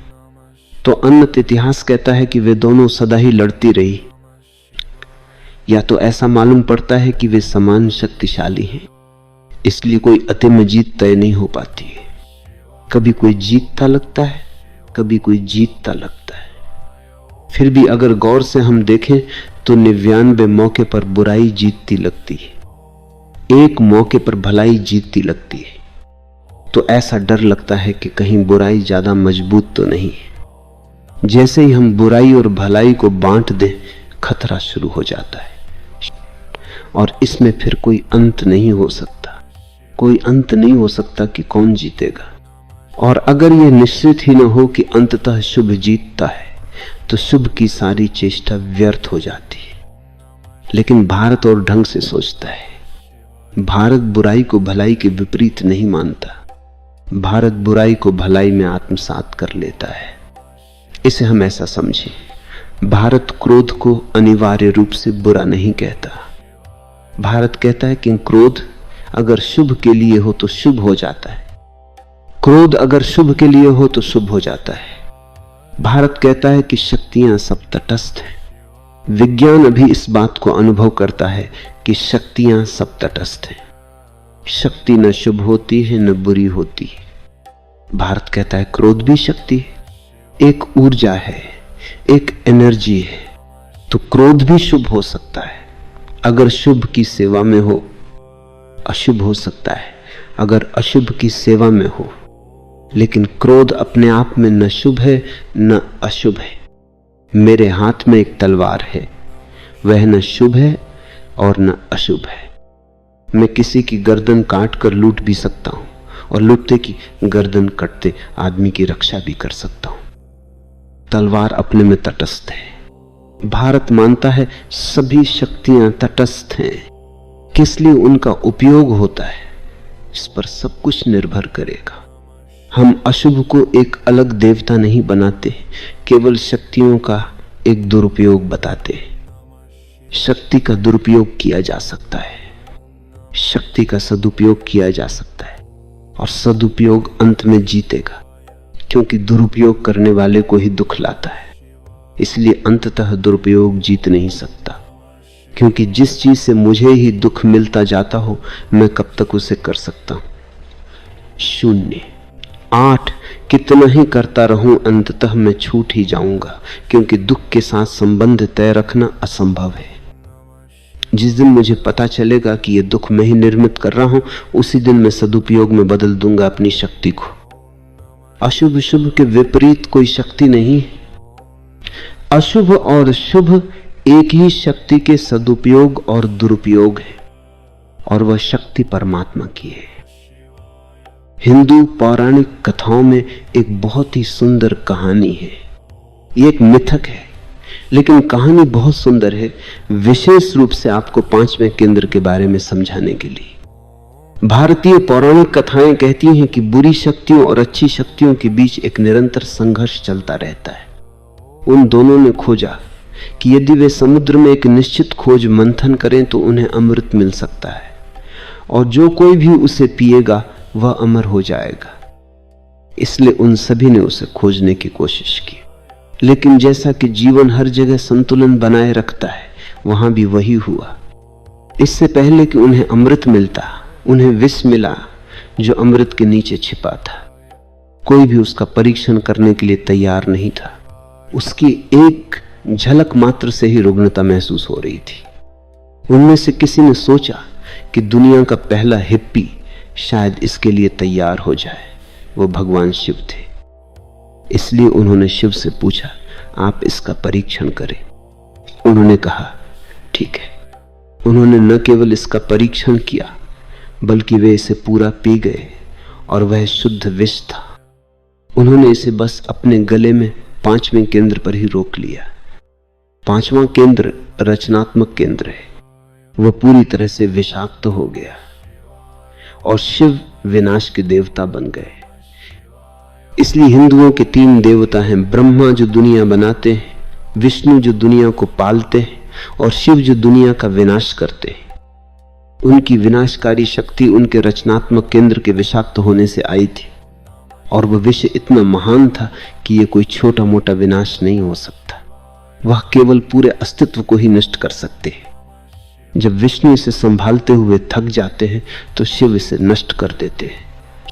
तो अनंत इतिहास कहता है कि वे दोनों सदा ही लड़ती रही। या तो ऐसा मालूम पड़ता है कि वे समान शक्तिशाली हैं, इसलिए कोई अंतिम जीत तय नहीं हो पाती है। कभी कोई जीतता लगता है, कभी कोई जीतता लगता है। फिर भी अगर गौर से हम देखें तो 99 मौके पर बुराई जीतती लगती है, एक मौके पर भलाई जीतती लगती है। तो ऐसा डर लगता है कि कहीं बुराई ज्यादा मजबूत तो नहीं है। जैसे ही हम बुराई और भलाई को बांट दें, खतरा शुरू हो जाता है और इसमें फिर कोई अंत नहीं हो सकता। कोई अंत नहीं हो सकता कि कौन जीतेगा। और अगर यह निश्चित ही न हो कि अंततः शुभ जीतता है, तो शुभ की सारी चेष्टा व्यर्थ हो जाती है। लेकिन भारत और ढंग से सोचता है। भारत बुराई को भलाई के विपरीत नहीं मानता, भारत बुराई को भलाई में आत्मसात कर लेता है। इसे हम ऐसा समझें। भारत क्रोध को अनिवार्य रूप से बुरा नहीं कहता। भारत कहता है कि क्रोध अगर शुभ के लिए हो तो शुभ हो जाता है, क्रोध अगर शुभ के लिए हो तो शुभ हो जाता है। भारत कहता है कि शक्तियां सब तटस्थ हैं। विज्ञान अभी इस बात को अनुभव करता है कि शक्तियां सब तटस्थ हैं। शक्ति न शुभ होती है न बुरी होती है। भारत कहता है क्रोध भी शक्ति है, एक ऊर्जा है, एक एनर्जी है। तो क्रोध भी शुभ हो सकता है अगर शुभ की सेवा में हो, अशुभ हो सकता है अगर अशुभ की सेवा में हो। लेकिन क्रोध अपने आप में न शुभ है न अशुभ है। मेरे हाथ में एक तलवार है, वह न शुभ है और न अशुभ है। मैं किसी की गर्दन काट कर लूट भी सकता हूं और लूटते की गर्दन कटते आदमी की रक्षा भी कर सकता हूं। तलवार अपने में तटस्थ है। भारत मानता है सभी शक्तियां तटस्थ हैं, किस लिए उनका उपयोग होता है इस पर सब कुछ निर्भर करेगा। हम अशुभ को एक अलग देवता नहीं बनाते, केवल शक्तियों का एक दुरुपयोग बताते हैं। शक्ति का दुरुपयोग किया जा सकता है, शक्ति का सदुपयोग किया जा सकता है और सदुपयोग अंत में जीतेगा, क्योंकि दुरुपयोग करने वाले को ही दुख लाता है। इसलिए अंततः दुरुपयोग जीत नहीं सकता, क्योंकि जिस चीज से मुझे ही दुख मिलता जाता हो मैं कब तक उसे कर सकता हूं। 0 8 कितना ही करता रहूं अंततः मैं छूट ही जाऊंगा, क्योंकि दुख के साथ संबंध तय रखना असंभव है। जिस दिन मुझे पता चलेगा कि यह दुख मैं ही निर्मित कर रहा हूं, उसी दिन मैं सदुपयोग में बदल दूंगा अपनी शक्ति को। अशुभ शुभ के विपरीत कोई शक्ति नहीं है। अशुभ और शुभ एक ही शक्ति के सदुपयोग और दुरुपयोग है, और वह शक्ति परमात्मा की है। हिंदू पौराणिक कथाओं में एक बहुत ही सुंदर कहानी है। ये एक मिथक है, लेकिन कहानी बहुत सुंदर है, विशेष रूप से आपको 5वें केंद्र के बारे में समझाने के लिए। भारतीय पौराणिक कथाएं कहती हैं कि बुरी शक्तियों और अच्छी शक्तियों के बीच एक निरंतर संघर्ष चलता रहता है। उन दोनों ने खोजा कि यदि वे समुद्र में एक निश्चित खोज मंथन करें तो उन्हें अमृत मिल सकता है, और जो कोई भी उसे पिएगा वह अमर हो जाएगा। इसलिए उन सभी ने उसे खोजने की कोशिश की। लेकिन जैसा कि जीवन हर जगह संतुलन बनाए रखता है, वहां भी वही हुआ। इससे पहले कि उन्हें अमृत मिलता, उन्हें विष मिला जो अमृत के नीचे छिपा था। कोई भी उसका परीक्षण करने के लिए तैयार नहीं था। उसकी एक झलक मात्र से ही रुग्णता महसूस हो रही थी। उनमें से किसी ने सोचा कि दुनिया का पहला हिप्पी शायद इसके लिए तैयार हो जाए। वो भगवान शिव थे। इसलिए उन्होंने शिव से पूछा, आप इसका परीक्षण करें। उन्होंने कहा ठीक है। उन्होंने न केवल इसका परीक्षण किया, बल्कि वे इसे पूरा पी गए, और वह शुद्ध विष था। उन्होंने इसे बस अपने गले में 5वें केंद्र पर ही रोक लिया। 5वां केंद्र रचनात्मक केंद्र है। वह पूरी तरह से विषाक्त हो गया और शिव विनाश के देवता बन गए। इसलिए हिंदुओं के 3 देवता हैं, ब्रह्मा जो दुनिया बनाते हैं, विष्णु जो दुनिया को पालते हैं, और शिव जो दुनिया का विनाश करते हैं। उनकी विनाशकारी शक्ति उनके रचनात्मक केंद्र के विषाक्त होने से आई थी, और वह विष इतना महान था कि यह कोई छोटा मोटा विनाश नहीं हो सकता। वह केवल पूरे अस्तित्व को ही नष्ट कर सकते हैं। जब विष्णु इसे संभालते हुए थक जाते हैं तो शिव इसे नष्ट कर देते हैं।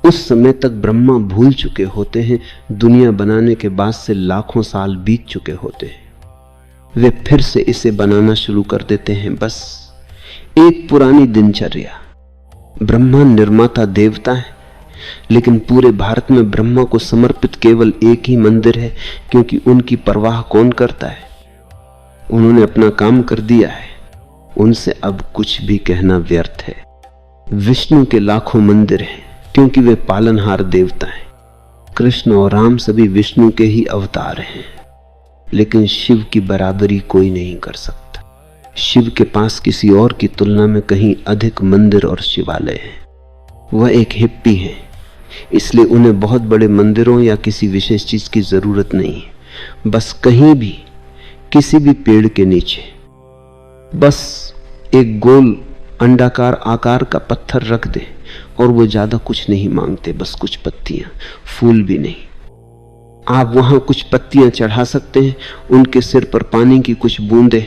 उस समय तक ब्रह्मा भूल चुके होते हैं, दुनिया बनाने के बाद से लाखों साल बीत चुके होते हैं। वे फिर से इसे बनाना शुरू कर देते हैं, बस एक पुरानी दिनचर्या। ब्रह्मा निर्माता देवता है, लेकिन पूरे भारत में ब्रह्मा को समर्पित केवल एक ही मंदिर है, क्योंकि उनकी परवाह कौन करता है। उन्होंने अपना काम कर दिया है, उनसे अब कुछ भी कहना व्यर्थ है। विष्णु के लाखों मंदिर हैं, क्योंकि वे पालनहार देवता हैं। कृष्ण और राम सभी विष्णु के ही अवतार हैं, लेकिन शिव की बराबरी कोई नहीं कर सकता। शिव के पास किसी और की तुलना में कहीं अधिक मंदिर और शिवालय हैं। वह एक हिप्पी है, इसलिए उन्हें बहुत बड़े मंदिरों या किसी विशेष चीज की जरूरत नहीं है। बस कहीं भी किसी भी पेड़ के नीचे बस एक गोल अंडाकार आकार का पत्थर रख दे और वो ज्यादा कुछ नहीं मांगते, बस कुछ पत्तियां, फूल भी नहीं। आप वहां कुछ पत्तियां चढ़ा सकते हैं, उनके सिर पर पानी की कुछ बूंदें,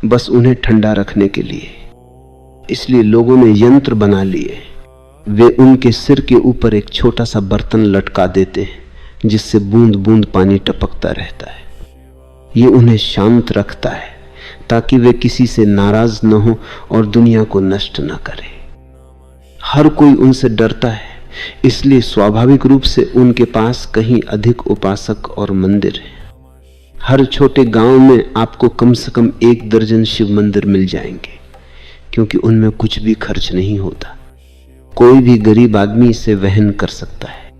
बस उन्हें ठंडा रखने के लिए। इसलिए लोगों ने यंत्र बना लिए, वे उनके सिर के ऊपर एक छोटा सा बर्तन लटका देते हैं जिससे बूंद बूंद पानी टपकता रहता है। ये उन्हें शांत रखता है ताकि वे किसी से नाराज न हो और दुनिया को नष्ट न करें। हर कोई उनसे डरता है, इसलिए स्वाभाविक रूप से उनके पास कहीं अधिक उपासक और मंदिर हैं। हर छोटे गांव में आपको कम से कम 1 दर्जन शिव मंदिर मिल जाएंगे, क्योंकि उनमें कुछ भी खर्च नहीं होता। कोई भी गरीब आदमी इसे वहन कर सकता है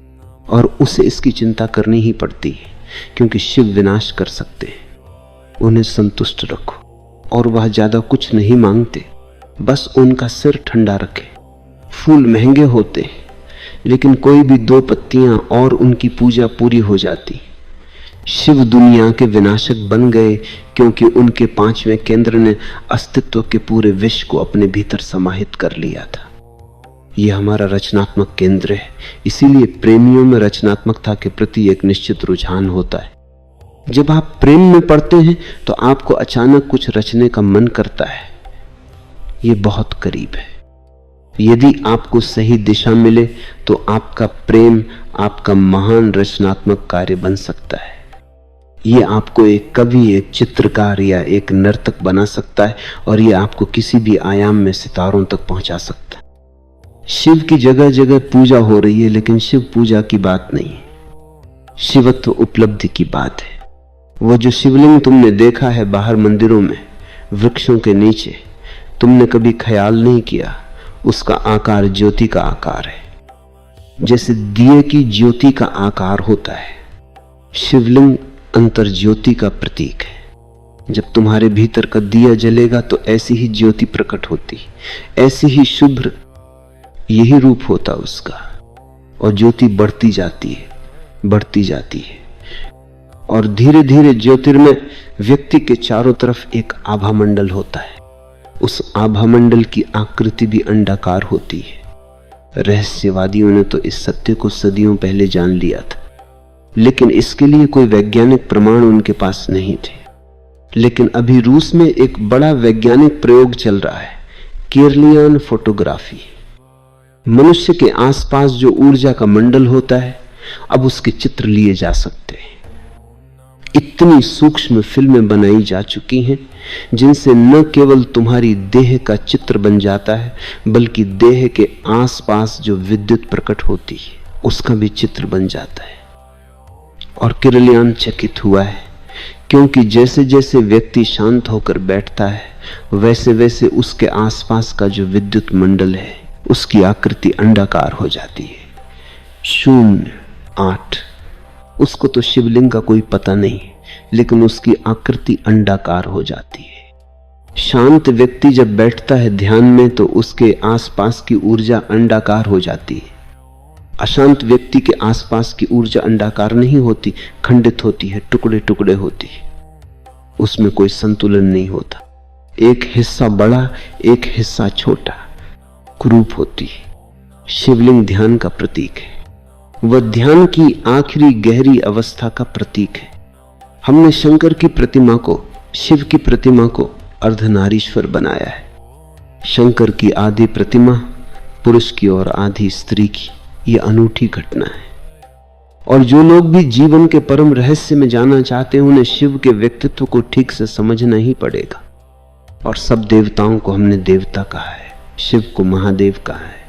और उसे इसकी चिंता करनी ही पड़ती है, क्योंकि शिव विनाश कर सकते हैं। उन्हें संतुष्ट रखो, और वह ज्यादा कुछ नहीं मांगते, बस उनका सिर ठंडा रखे। फूल महंगे होते हैं, लेकिन कोई भी 2 पत्तियां और उनकी पूजा पूरी हो जाती। शिव दुनिया के विनाशक बन गए क्योंकि उनके 5वें केंद्र ने अस्तित्व के पूरे विश्व को अपने भीतर समाहित कर लिया था। यह हमारा रचनात्मक केंद्र है, इसीलिए प्रेमियों में रचनात्मकता के प्रति एक निश्चित रुझान होता है। जब आप प्रेम में पड़ते हैं तो आपको अचानक कुछ रचने का मन करता है। यह बहुत करीब है। यदि आपको सही दिशा मिले तो आपका प्रेम आपका महान रचनात्मक कार्य बन सकता है। यह आपको एक कवि, एक चित्रकार या एक नर्तक बना सकता है, और यह आपको किसी भी आयाम में सितारों तक पहुंचा सकता है। शिव की जगह जगह पूजा हो रही है, लेकिन शिव पूजा की बात नहीं है, शिवत्व उपलब्धि की बात है। वह जो शिवलिंग तुमने देखा है बाहर मंदिरों में, वृक्षों के नीचे, तुमने कभी ख्याल नहीं किया उसका आकार ज्योति का आकार है, जैसे दिए की ज्योति का आकार होता है। शिवलिंग अंतर ज्योति का प्रतीक है। जब तुम्हारे भीतर का दिया जलेगा तो ऐसी ही ज्योति प्रकट होती, ऐसी ही शुभ्र, यही रूप होता उसका। और ज्योति बढ़ती जाती है, बढ़ती जाती है, और धीरे धीरे ज्योतिर्मय व्यक्ति के चारों तरफ एक आभा मंडल होता है। उस आभा मंडल की आकृति भी अंडाकार होती है। रहस्यवादियों ने तो इस सत्य को सदियों पहले जान लिया था, लेकिन इसके लिए कोई वैज्ञानिक प्रमाण उनके पास नहीं थे। लेकिन अभी रूस में एक बड़ा वैज्ञानिक प्रयोग चल रहा है, किरलियन फोटोग्राफी। मनुष्य के आसपास जो ऊर्जा का मंडल होता है, अब उसके चित्र लिए जा सकते हैं। इतनी सूक्ष्म फिल्में बनाई जा चुकी हैं जिनसे न केवल तुम्हारी देह का चित्र बन जाता है, बल्कि देह के आसपास जो विद्युत प्रकट होती है उसका भी चित्र बन जाता है। और किरलियन चकित हुआ है, क्योंकि जैसे जैसे व्यक्ति शांत होकर बैठता है, वैसे वैसे उसके आसपास का जो विद्युत मंडल है उसकी आकृति अंडाकार हो जाती है। 08 उसको तो शिवलिंग का कोई पता नहीं, लेकिन उसकी आकृति अंडाकार हो जाती है। शांत व्यक्ति जब बैठता है ध्यान में तो उसके आसपास की ऊर्जा अंडाकार हो जाती है। अशांत व्यक्ति के आसपास की ऊर्जा अंडाकार नहीं होती, खंडित होती है, टुकड़े टुकड़े होती है। उसमें कोई संतुलन नहीं होता, एक हिस्सा बड़ा एक हिस्सा छोटा, कुरूप होती है। शिवलिंग ध्यान का प्रतीक है, वह ध्यान की आखिरी गहरी अवस्था का प्रतीक है। हमने शंकर की प्रतिमा को, शिव की प्रतिमा को अर्धनारीश्वर बनाया है। शंकर की आधी प्रतिमा पुरुष की और आधी स्त्री की, यह अनूठी घटना है। और जो लोग भी जीवन के परम रहस्य में जाना चाहते हैं, उन्हें शिव के व्यक्तित्व को ठीक से समझना ही पड़ेगा। और सब देवताओं को हमने देवता कहा है, शिव को महादेव कहा है।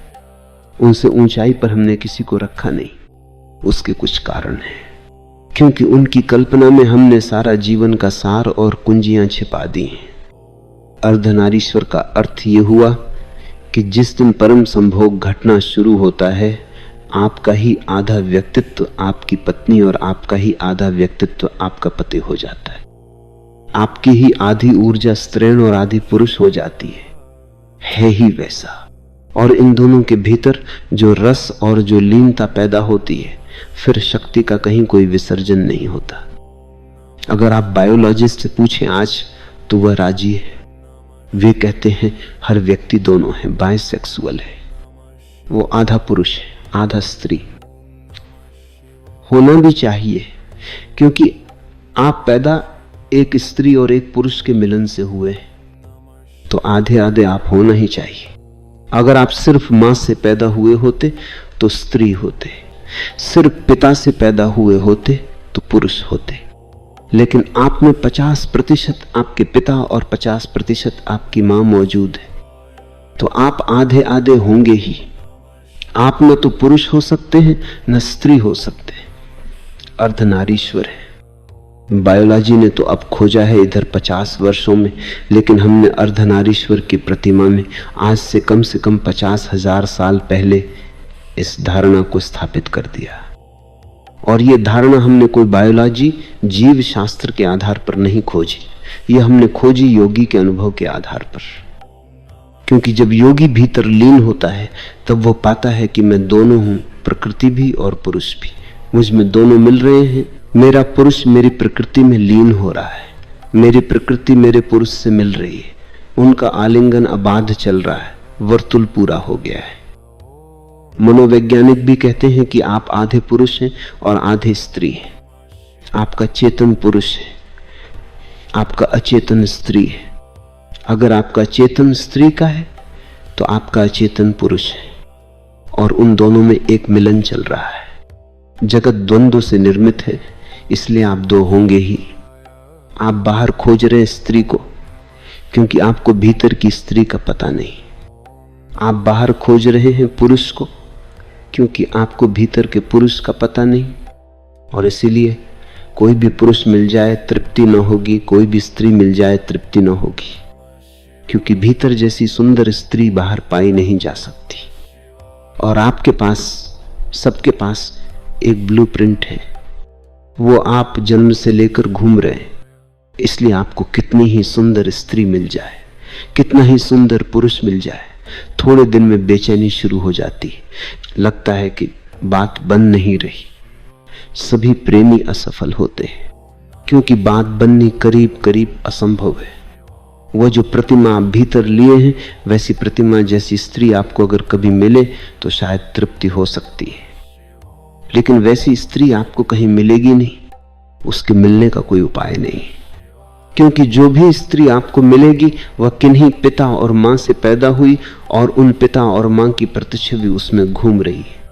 उनसे ऊंचाई पर हमने किसी को रखा नहीं। उसके कुछ कारण हैं, क्योंकि उनकी कल्पना में हमने सारा जीवन का सार और कुंजियां छिपा दी हैं। अर्धनारीश्वर का अर्थ ये हुआ कि जिस दिन परम संभोग घटना शुरू होता है, आपका ही आधा व्यक्तित्व आपकी पत्नी और आपका ही आधा व्यक्तित्व आपका पति हो जाता है। आपकी ही आधी ऊर्जा स्त्रीण और आधी पुरुष हो जाती है ही वैसा। और इन दोनों के भीतर जो रस और जो लीनता पैदा होती है, फिर शक्ति का कहीं कोई विसर्जन नहीं होता। अगर आप बायोलॉजिस्ट से पूछें आज, तो वह राजी है। वे कहते हैं हर व्यक्ति दोनों है, बाइसेक्सुअल है। वो आधा पुरुष है, आधा स्त्री। होना भी चाहिए, क्योंकि आप पैदा एक स्त्री और एक पुरुष के मिलन से हुए, तो आधे आधे आप होना ही चाहिए। अगर आप सिर्फ मां से पैदा हुए होते तो स्त्री होते, सिर्फ पिता से पैदा हुए होते तो पुरुष होते। लेकिन आप में 50% आपके पिता और 50% आपकी मां मौजूद है, तो आप आधे आधे होंगे ही। आप न तो पुरुष हो सकते हैं न स्त्री हो सकते हैं, अर्धनारीश्वर है। बायोलॉजी ने तो अब खोजा है इधर 50 वर्षों में, लेकिन हमने अर्धनारीश्वर की प्रतिमा में आज से कम 50,000 साल पहले इस धारणा को स्थापित कर दिया। और ये धारणा हमने कोई बायोलॉजी जीव शास्त्र के आधार पर नहीं खोजी, ये हमने खोजी योगी के अनुभव के आधार पर। क्योंकि जब योगी भीतर लीन होता है, तब वो पाता है कि मैं दोनों हूं, प्रकृति भी और पुरुष भी। मुझ में दोनों मिल रहे हैं। मेरा पुरुष मेरी प्रकृति में लीन हो रहा है, मेरी प्रकृति मेरे पुरुष से मिल रही है। उनका आलिंगन अबाध चल रहा है, वर्तुल पूरा हो गया है। मनोवैज्ञानिक भी कहते हैं कि आप आधे पुरुष हैं और आधे स्त्री हैं। आपका चेतन पुरुष है, आपका अचेतन स्त्री है। अगर आपका चेतन स्त्री का है तो आपका अचेतन पुरुष है, और उन दोनों में एक मिलन चल रहा है। जगत द्वंद्व से निर्मित है, इसलिए आप दो होंगे ही। आप बाहर खोज रहे हैं स्त्री को, क्योंकि आपको भीतर की स्त्री का पता नहीं। आप बाहर खोज रहे हैं पुरुष को, क्योंकि आपको भीतर के पुरुष का पता नहीं। और इसीलिए कोई भी पुरुष मिल जाए तृप्ति न होगी, कोई भी स्त्री मिल जाए तृप्ति न होगी, क्योंकि भीतर जैसी सुंदर स्त्री बाहर पाई नहीं जा सकती। और आपके पास, सबके पास एक ब्लूप्रिंट है, वो आप जन्म से लेकर घूम रहे हैं। इसलिए आपको कितनी ही सुंदर स्त्री मिल जाए, कितना ही सुंदर पुरुष मिल जाए, थोड़े दिन में बेचैनी शुरू हो जाती है। लगता है कि बात बन नहीं रही। सभी प्रेमी असफल होते हैं, क्योंकि बात बननी करीब करीब असंभव है। वह जो प्रतिमा आप भीतर लिए हैं, वैसी प्रतिमा जैसी स्त्री आपको अगर कभी मिले तो शायद तृप्ति हो सकती है, लेकिन वैसी स्त्री आपको कहीं मिलेगी नहीं। उसके मिलने का कोई उपाय नहीं, क्योंकि जो भी स्त्री आपको मिलेगी वह किन्हीं पिता और मां से पैदा हुई, और उन पिता और मां की प्रतिच्छवि उसमें घूम रही है।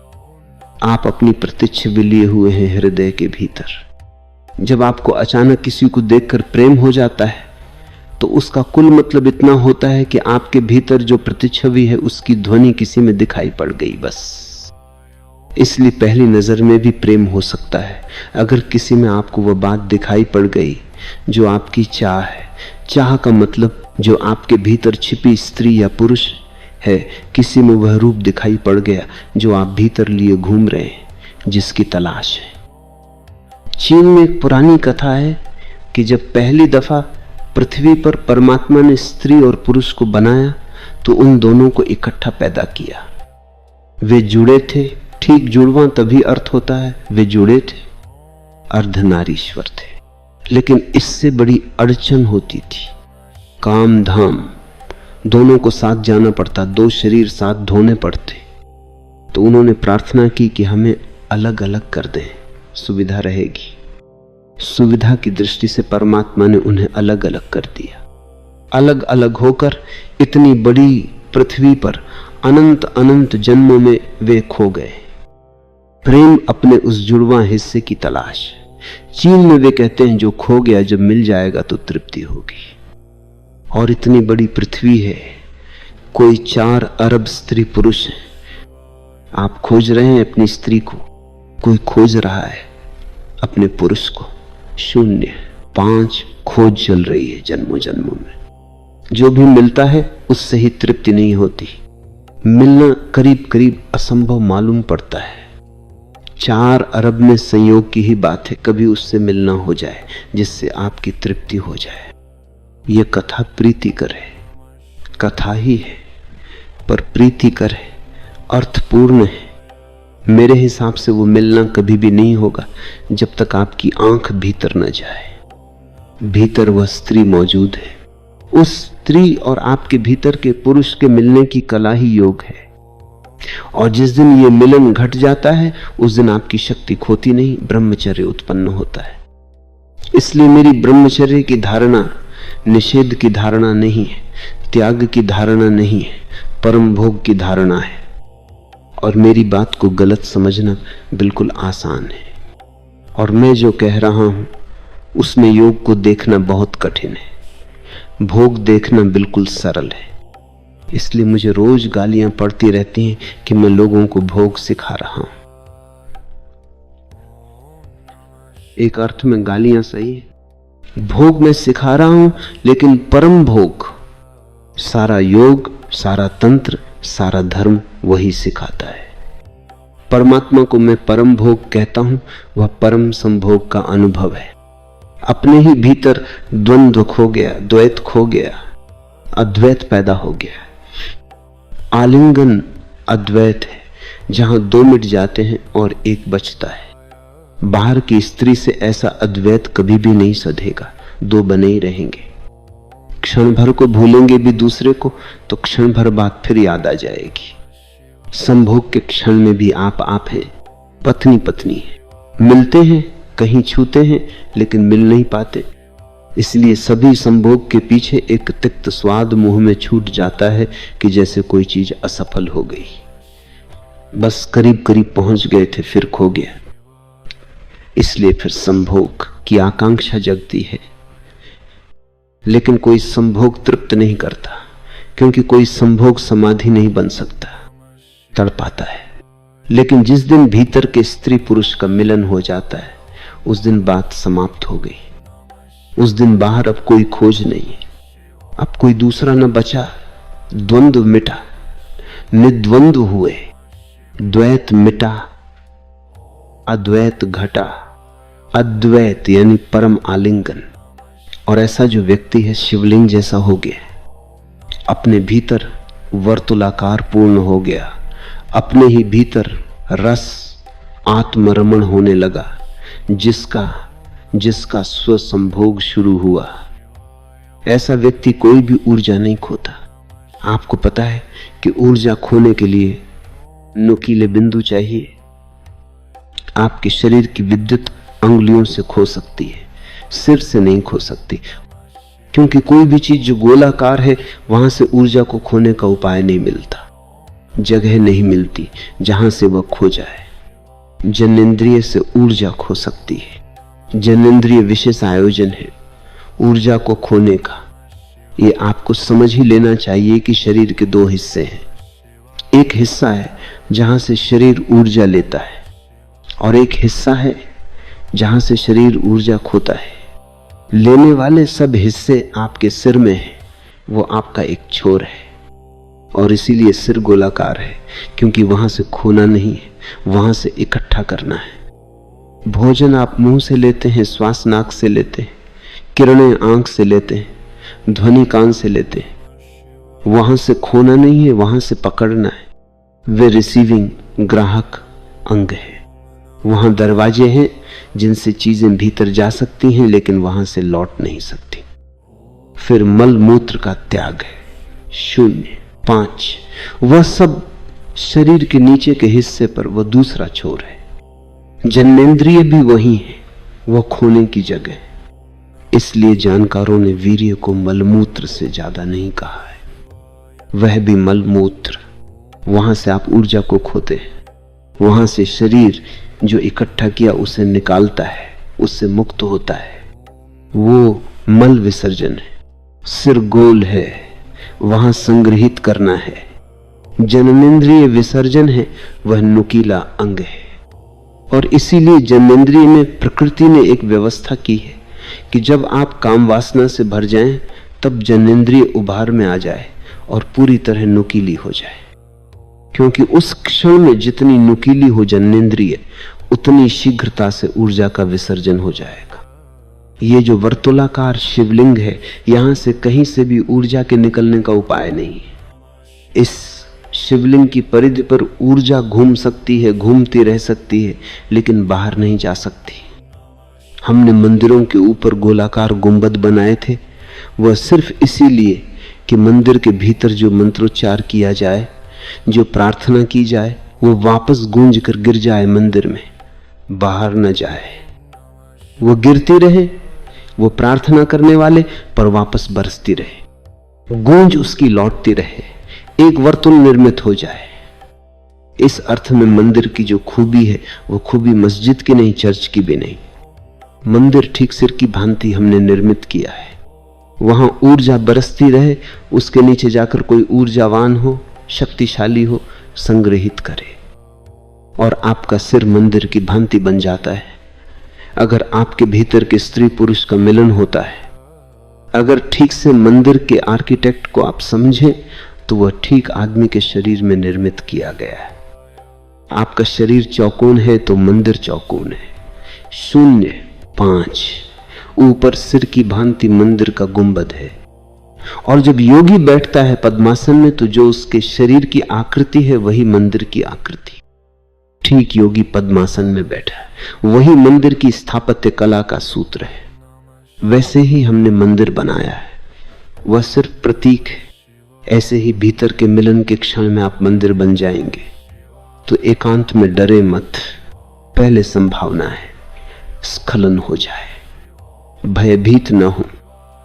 आप अपनी प्रतिच्छवि लिए हुए हैं हृदय के भीतर। जब आपको अचानक किसी को देखकर प्रेम हो जाता है, तो उसका कुल मतलब इतना होता है कि आपके भीतर जो प्रतिच्छवि है उसकी ध्वनि किसी में दिखाई पड़ गई, बस। इसलिए पहली नजर में भी प्रेम हो सकता है। अगर किसी में आपको वह बात दिखाई पड़ गई जो आपकी चाह है। चाह का मतलब जो आपके भीतर छिपी स्त्री या पुरुष है, किसी में वह रूप दिखाई पड़ गया जो आप भीतर लिए घूम रहे हैं, जिसकी तलाश है। चीन में एक पुरानी कथा है कि जब पहली दफा पृथ्वी पर परमात्मा ने स्त्री और पुरुष को बनाया, तो उन दोनों को इकट्ठा पैदा किया। वे जुड़े थे, ठीक जुड़वा तभी अर्थ होता है, वे जुड़े थे, अर्धनारीश्वर थे। लेकिन इससे बड़ी अड़चन होती थी, काम धाम दोनों को साथ जाना पड़ता, दो शरीर साथ धोने पड़ते। तो उन्होंने प्रार्थना की कि हमें अलग अलग कर दें, सुविधा रहेगी। सुविधा की दृष्टि से परमात्मा ने उन्हें अलग अलग कर दिया। अलग अलग होकर इतनी बड़ी पृथ्वी पर अनंत अनंत जन्मों में वे खो गए। प्रेम अपने उस जुड़वा हिस्से की तलाश। चीन में वे कहते हैं जो खो गया जब मिल जाएगा तो तृप्ति होगी। और इतनी बड़ी पृथ्वी है, कोई 4 अरब स्त्री पुरुष है। आप खोज रहे हैं अपनी स्त्री को, कोई खोज रहा है अपने पुरुष को। 0 5 खोज चल रही है जन्मों जन्मों में। जो भी मिलता है उससे ही तृप्ति नहीं होती। मिलना करीब करीब असंभव मालूम पड़ता है। 4 अरब में संयोग की ही बात है, कभी उससे मिलना हो जाए जिससे आपकी तृप्ति हो जाए। ये कथा प्रीतिकर है, कथा ही है, पर प्रीतिकर है, अर्थपूर्ण है। मेरे हिसाब से वो मिलना कभी भी नहीं होगा जब तक आपकी आंख भीतर न जाए। भीतर वह स्त्री मौजूद है, उस स्त्री और आपके भीतर के पुरुष के मिलने की कला ही योग है। और जिस दिन ये मिलन घट जाता है उस दिन आपकी शक्ति खोती नहीं, ब्रह्मचर्य उत्पन्न होता है। इसलिए मेरी ब्रह्मचर्य की धारणा निषेध की धारणा नहीं है, त्याग की धारणा नहीं है, परम भोग की धारणा है। और मेरी बात को गलत समझना बिल्कुल आसान है। और मैं जो कह रहा हूं उसमें योग को देखना बहुत कठिन है, भोग देखना बिल्कुल सरल है। इसलिए मुझे रोज गालियां पड़ती रहती हैं कि मैं लोगों को भोग सिखा रहा हूं। एक अर्थ में गालियां सही है, भोग मैं सिखा रहा हूं, लेकिन परम भोग, सारा योग, सारा तंत्र, सारा धर्म वही सिखाता है। परमात्मा को मैं परम भोग कहता हूं, वह परम संभोग का अनुभव है। अपने ही भीतर द्वंद्व खो गया, द्वैत खो गया, अद्वैत पैदा हो गया। आलिंगन अद्वैत है, जहां दो मिट जाते हैं और एक बचता है। बाहर की स्त्री से ऐसा अद्वैत कभी भी नहीं सधेगा, दो बने ही रहेंगे। क्षण भर को भूलेंगे भी दूसरे को तो क्षण भर बाद फिर याद आ जाएगी। संभोग के क्षण में भी आप हैं, पत्नी पत्नी है, मिलते हैं, कहीं छूते हैं, लेकिन मिल नहीं पाते। इसलिए सभी संभोग के पीछे एक तिक्त स्वाद मुंह में छूट जाता है कि जैसे कोई चीज असफल हो गई, बस करीब करीब पहुंच गए थे फिर खो गया। इसलिए फिर संभोग की आकांक्षा जगती है, लेकिन कोई संभोग तृप्त नहीं करता, क्योंकि कोई संभोग समाधि नहीं बन सकता, तड़पाता है। लेकिन जिस दिन भीतर के स्त्री पुरुष का मिलन हो जाता है उस दिन बात समाप्त हो गई। उस दिन बाहर अब कोई खोज नहीं है, अब कोई दूसरा न बचा, द्वंद्व मिटा, निद्वंद्व हुए, द्वैत मिटा, अद्वैत घटा, अद्वैत यानी परम आलिंगन। और ऐसा जो व्यक्ति है शिवलिंग जैसा हो गया, अपने भीतर वर्तुलाकार पूर्ण हो गया, अपने ही भीतर रस आत्मरमण होने लगा, जिसका स्वसंभोग शुरू हुआ। ऐसा व्यक्ति कोई भी ऊर्जा नहीं खोता। आपको पता है कि ऊर्जा खोने के लिए नुकीले बिंदु चाहिए। आपके शरीर की विद्युत अंगुलियों से खो सकती है, सिर से नहीं खो सकती, क्योंकि कोई भी चीज जो गोलाकार है वहां से ऊर्जा को खोने का उपाय नहीं मिलता, जगह नहीं मिलती जहां से वह खो जाए। जनेंद्रिय से ऊर्जा खो सकती है, जनेंद्रिय विशेष आयोजन है ऊर्जा को खोने का। ये आपको समझ ही लेना चाहिए कि शरीर के दो हिस्से हैं। एक हिस्सा है जहां से शरीर ऊर्जा लेता है, और एक हिस्सा है जहां से शरीर ऊर्जा खोता है। लेने वाले सब हिस्से आपके सिर में हैं, वो आपका एक छोर है, और इसीलिए सिर गोलाकार है, क्योंकि वहां से खोना नहीं है, वहां से इकट्ठा करना है। भोजन आप मुंह से लेते हैं, श्वास नाक से लेते हैं, किरणें आंख से लेते हैं, ध्वनि कान से लेते हैं, वहां से खोना नहीं है, वहां से पकड़ना है। वे रिसीविंग ग्राहक अंग है। वहां दरवाजे हैं जिनसे चीजें भीतर जा सकती हैं, लेकिन वहां से लौट नहीं सकती। फिर मल मूत्र का त्याग है, शून्य। 5 वह सब शरीर के नीचे के हिस्से पर वह दूसरा छोर है। जन्मेंद्रिय भी वही है, वह खोने की जगह। इसलिए जानकारों ने वीर्य को मलमूत्र से ज्यादा नहीं कहा है। वह भी मलमूत्र, वहां से आप ऊर्जा को खोते हैं, वहां से शरीर जो इकट्ठा किया उसे निकालता है, उससे मुक्त होता है। वो मल विसर्जन है। सिर गोल है, वहां संग्रहित करना है। जननेंद्रिय विसर्जन है, वह नुकीला अंग है। और इसीलिए जननेंद्रिय में प्रकृति ने एक व्यवस्था की है कि जब आप काम वासना से भर जाएं, तब जननेंद्रिय उभार में आ जाए और पूरी तरह नुकीली हो जाए। क्योंकि उस क्षण में जितनी नुकीली हो जननेंद्रिय, उतनी शीघ्रता से ऊर्जा का विसर्जन हो जाएगा। ये जो वर्तुलाकार शिवलिंग है, यहां से कहीं से भी ऊर्जा के निकलने का उपाय नहीं है। इस शिवलिंग की परिधि पर ऊर्जा घूम सकती है, घूमती रह सकती है, लेकिन बाहर नहीं जा सकती। हमने मंदिरों के ऊपर गोलाकार गुंबद बनाए थे, वह सिर्फ इसीलिए कि मंदिर के भीतर जो मंत्रोच्चार किया जाए, जो प्रार्थना की जाए, वो वापस गूंज कर गिर जाए मंदिर में, बाहर न जाए। वो गिरती रहे, वो प्रार्थना करने वाले पर वापस बरसती रहे, गूंज उसकी लौटती रहे, एक वर्तुल निर्मित हो जाए। इस अर्थ में मंदिर की जो खूबी है, वो खूबी मस्जिद की नहीं, चर्च की भी नहीं। मंदिर ठीक सिर की भांति हमने निर्मित किया है, वहां ऊर्जा बरसती रहे, उसके नीचे जाकर कोई ऊर्जावान हो, शक्तिशाली हो, संग्रहित करे, और आपका सिर मंदिर की भांति बन जाता है। अगर आपके भीतर के स्त्री पुरुष का मिलन होता है, अगर ठीक से मंदिर के आर्किटेक्ट को आप समझें, तो वह ठीक आदमी के शरीर में निर्मित किया गया है। आपका शरीर चौकोन है तो मंदिर चौकोन है। 0, 5, ऊपर सिर की भांति मंदिर का गुंबद है। और जब योगी बैठता है पद्मासन में, तो जो उसके शरीर की आकृति है वही मंदिर की आकृति। ठीक योगी पद्मासन में बैठा है, वही मंदिर की स्थापत्य कला का सूत्र है। वैसे ही हमने मंदिर बनाया है, वह सिर्फ प्रतीक है। ऐसे ही भीतर के मिलन के क्षण में आप मंदिर बन जाएंगे। तो एकांत में डरे मत, पहले संभावना है स्खलन हो जाए। भयभीत न हो,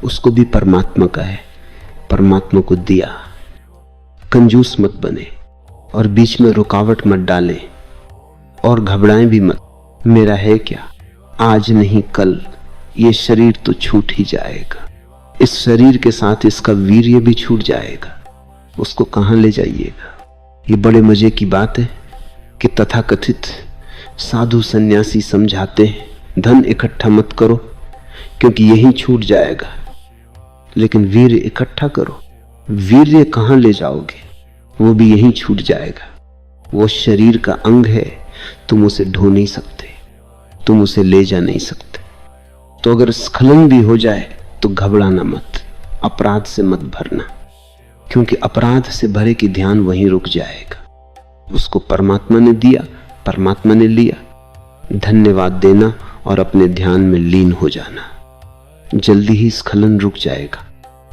उसको भी परमात्मा का है, परमात्मा को दिया। कंजूस मत बने और बीच में रुकावट मत डालें, और घबराएं भी मत। मेरा है क्या, आज नहीं कल ये शरीर तो छूट ही जाएगा। इस शरीर के साथ इसका वीर्य भी छूट जाएगा। उसको कहां ले जाइएगा। ये बड़े मजे की बात है कि तथाकथित साधु सन्यासी समझाते हैं, धन इकट्ठा मत करो क्योंकि यही छूट जाएगा, लेकिन वीर्य इकट्ठा करो। वीर्य कहां ले जाओगे, वो भी यही छूट जाएगा। वो शरीर का अंग है, तुम उसे ढो नहीं सकते, तुम उसे ले जा नहीं सकते। तो अगर स्खलन भी हो जाए तो घबराना मत, अपराध से मत भरना, क्योंकि अपराध से भरे कि ध्यान वहीं रुक जाएगा। उसको परमात्मा ने दिया, परमात्मा ने लिया, धन्यवाद देना और अपने ध्यान में लीन हो जाना। जल्दी ही स्खलन रुक जाएगा,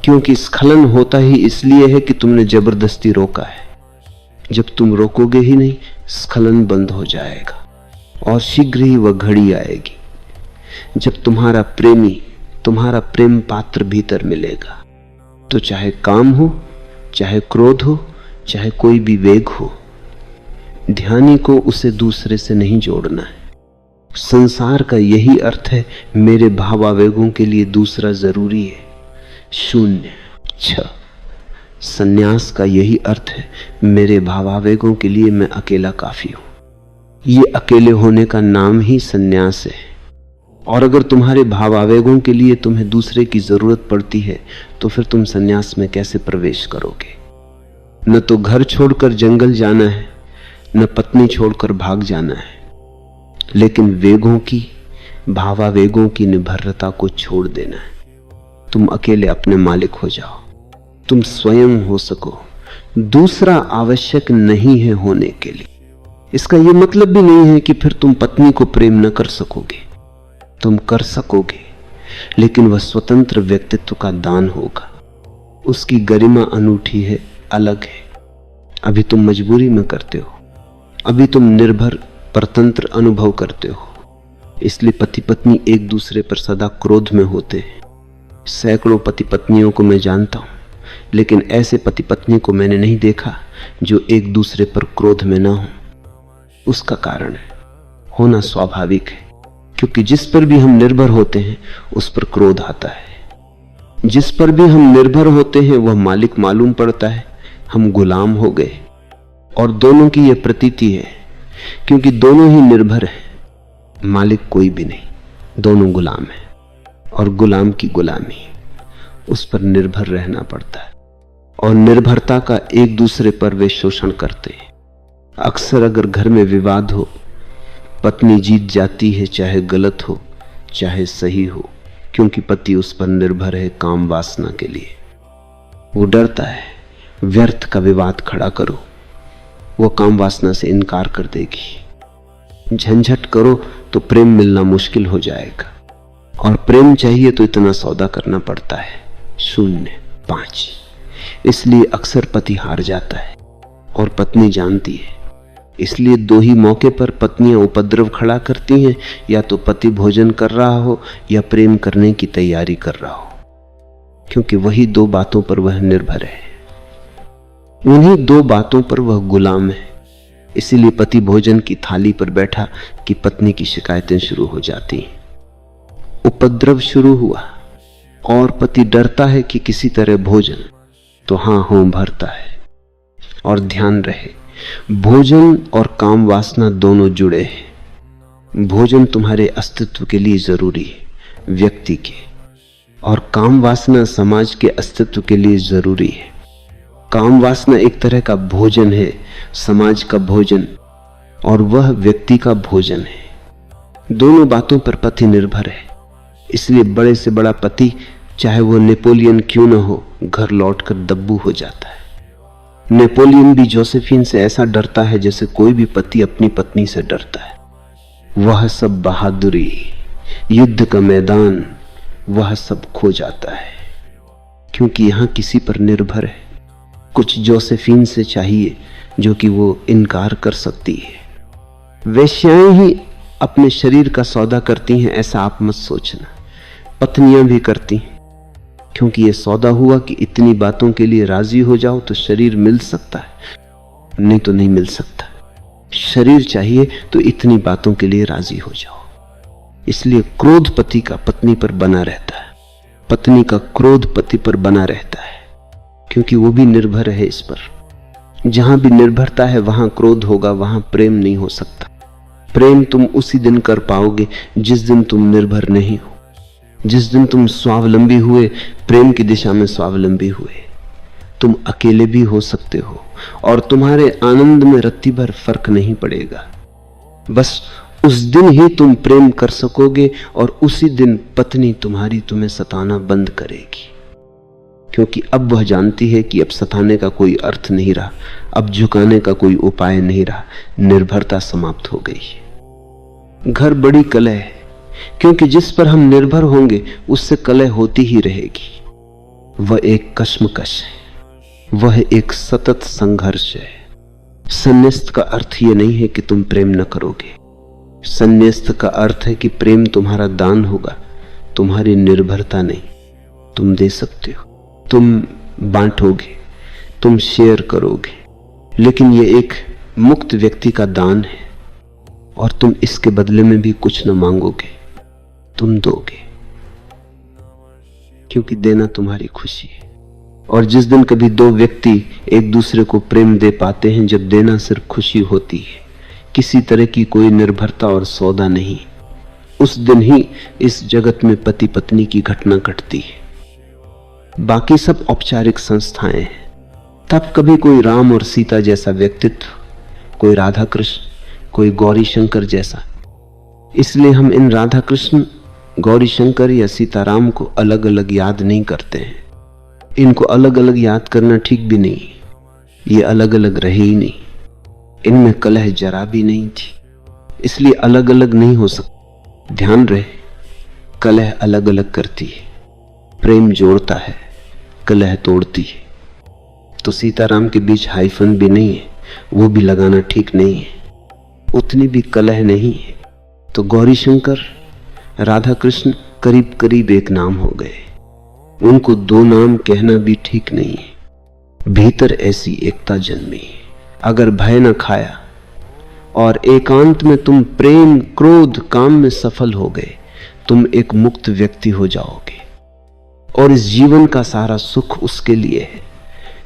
क्योंकि स्खलन होता ही इसलिए है कि तुमने जबरदस्ती रोका है। जब तुम रोकोगे ही नहीं, स्खलन बंद हो जाएगा, और शीघ्र ही वह घड़ी आएगी जब तुम्हारा प्रेमी, तुम्हारा प्रेम पात्र भीतर मिलेगा। तो चाहे काम हो, चाहे क्रोध हो, चाहे कोई भी वेग हो, ध्यानी को उसे दूसरे से नहीं जोड़ना है। संसार का यही अर्थ है, मेरे भावावेगों के लिए दूसरा जरूरी है। 0, 6 संन्यास का यही अर्थ है, मेरे भावावेगों के लिए मैं अकेला काफी हूं। ये अकेले होने का नाम ही संन्यास है। और अगर तुम्हारे भावावेगों के लिए तुम्हें दूसरे की जरूरत पड़ती है, तो फिर तुम संन्यास में कैसे प्रवेश करोगे। न तो घर छोड़कर जंगल जाना है, न पत्नी छोड़कर भाग जाना है, लेकिन वेगों की, भावावेगों की निर्भरता को छोड़ देना है। तुम अकेले अपने मालिक हो जाओ, तुम स्वयं हो सको। दूसरा आवश्यक नहीं है होने के लिए। इसका यह मतलब भी नहीं है कि फिर तुम पत्नी को प्रेम न कर सकोगे। तुम कर सकोगे, लेकिन वह स्वतंत्र व्यक्तित्व का दान होगा। उसकी गरिमा अनूठी है, अलग है। अभी तुम मजबूरी में करते हो, अभी तुम निर्भर परतंत्र अनुभव करते हो। इसलिए पति पत्नी एक दूसरे पर सदा क्रोध में होते हैं। सैकड़ों पति पत्नियों को मैं जानता हूं, लेकिन ऐसे पति पत्नी को मैंने नहीं देखा जो एक दूसरे पर क्रोध में ना हो। उसका कारण है, होना स्वाभाविक है, क्योंकि जिस पर भी हम निर्भर होते हैं उस पर क्रोध आता है। जिस पर भी हम निर्भर होते हैं वह मालिक मालूम पड़ता है, हम गुलाम हो गए। और दोनों की यह प्रतीति है, क्योंकि दोनों ही निर्भर हैं, मालिक कोई भी नहीं, दोनों गुलाम हैं। और गुलाम की गुलामी, उस पर निर्भर रहना पड़ता है। और निर्भरता का एक दूसरे पर वे शोषण करते हैं। अक्सर अगर घर में विवाद हो, पत्नी जीत जाती है, चाहे गलत हो चाहे सही हो, क्योंकि पति उस पर निर्भर है काम वासना के लिए। वो डरता है व्यर्थ का विवाद खड़ा करो, वो काम वासना से इनकार कर देगी। झंझट करो तो प्रेम मिलना मुश्किल हो जाएगा, और प्रेम चाहिए तो इतना सौदा करना पड़ता है, 0, 5। इसलिए अक्सर पति हार जाता है और पत्नी जानती है। इसलिए 2 ही मौके पर पत्नियां उपद्रव खड़ा करती हैं, या तो पति भोजन कर रहा हो या प्रेम करने की तैयारी कर रहा हो, क्योंकि वही 2 बातों पर वह निर्भर है, उन्हीं 2 बातों पर वह गुलाम है। इसीलिए पति भोजन की थाली पर बैठा कि पत्नी की शिकायतें शुरू हो जाती हैं। उपद्रव शुरू हुआ और पति डरता है कि किसी तरह भोजन, तो हां भरता है। और ध्यान रहे, भोजन और काम वासना दोनों जुड़े हैं। भोजन तुम्हारे अस्तित्व के लिए जरूरी है, व्यक्ति के, और काम वासना समाज के अस्तित्व के लिए जरूरी है। काम वासना एक तरह का भोजन है, समाज का भोजन, और वह व्यक्ति का भोजन है। दोनों बातों पर पति निर्भर है। इसलिए बड़े से बड़ा पति, चाहे वो नेपोलियन क्यों न हो, घर लौटकर दब्बू हो जाता है। नेपोलियन भी जोसेफिन से ऐसा डरता है जैसे कोई भी पति अपनी पत्नी से डरता है। वह सब बहादुरी, युद्ध का मैदान, वह सब खो जाता है, क्योंकि यहां किसी पर निर्भर है। कुछ जोसेफिन से चाहिए जो कि वो इनकार कर सकती है। वेश्याएं ही अपने शरीर का सौदा करती हैं, ऐसा आप मत सोचना। पत्नियां भी करती हैं, क्योंकि ये सौदा हुआ कि इतनी बातों के लिए राजी हो जाओ तो शरीर मिल सकता है, नहीं तो नहीं मिल सकता। शरीर चाहिए तो इतनी बातों के लिए राजी हो जाओ। इसलिए क्रोध पति का पत्नी पर बना रहता है, पत्नी का क्रोध पति पर बना रहता है, क्योंकि वो भी निर्भर है इस पर। जहां भी निर्भरता है वहां क्रोध होगा, वहां प्रेम नहीं हो सकता। प्रेम तुम उसी दिन कर पाओगे जिस दिन तुम निर्भर नहीं हो, जिस दिन तुम स्वावलंबी हुए, प्रेम की दिशा में स्वावलंबी हुए। तुम अकेले भी हो सकते हो और तुम्हारे आनंद में रत्ती भर फर्क नहीं पड़ेगा। बस उस दिन ही तुम प्रेम कर सकोगे, और उसी दिन पत्नी तुम्हारी तुम्हें सताना बंद करेगी, क्योंकि अब वह जानती है कि अब सताने का कोई अर्थ नहीं रहा, अब झुकाने का कोई उपाय नहीं रहा, निर्भरता समाप्त हो गई। घर बड़ी कलह है, क्योंकि जिस पर हम निर्भर होंगे उससे कलह होती ही रहेगी। वह एक कश्मकश है, वह एक सतत संघर्ष है। संन्यास्त का अर्थ यह नहीं है कि तुम प्रेम न करोगे। संन्यास्त का अर्थ है कि प्रेम तुम्हारा दान होगा, तुम्हारी निर्भरता नहीं। तुम दे सकते हो, तुम बांटोगे, तुम शेयर करोगे, लेकिन यह एक मुक्त व्यक्ति का दान है, और तुम इसके बदले में भी कुछ न मांगोगे, तुम दोगे, क्योंकि देना तुम्हारी खुशी है। और जिस दिन कभी 2 व्यक्ति एक दूसरे को प्रेम दे पाते हैं, जब देना सिर्फ खुशी होती है, किसी तरह की कोई निर्भरता और सौदा नहीं, उस दिन ही इस जगत में पति पत्नी की घटना घटती है। बाकी सब औपचारिक संस्थाएं हैं। तब कभी कोई राम और सीता जैसा व्यक्तित्व, कोई राधा कृष्ण, कोई गौरी शंकर जैसा। इसलिए हम इन राधा कृष्ण, गौरी शंकर या सीताराम को अलग अलग याद नहीं करते हैं। इनको अलग अलग याद करना ठीक भी नहीं, ये अलग अलग रहे ही नहीं, इनमें कलह जरा भी नहीं थी, इसलिए अलग अलग नहीं हो सकता। ध्यान रहे, कलह अलग अलग करती है, प्रेम जोड़ता है, कलह तोड़ती है। तो सीताराम के बीच हाइफन भी नहीं है, वो भी लगाना ठीक नहीं है, उतनी भी कलह नहीं है। तो गौरी शंकर, राधा कृष्ण करीब करीब एक नाम हो गए, उनको 2 नाम कहना भी ठीक नहीं है। भीतर ऐसी एकता जन्मी, अगर भय न खाया और एकांत में तुम प्रेम, क्रोध, काम में सफल हो गए, तुम एक मुक्त व्यक्ति हो जाओगे। और इस जीवन का सारा सुख उसके लिए है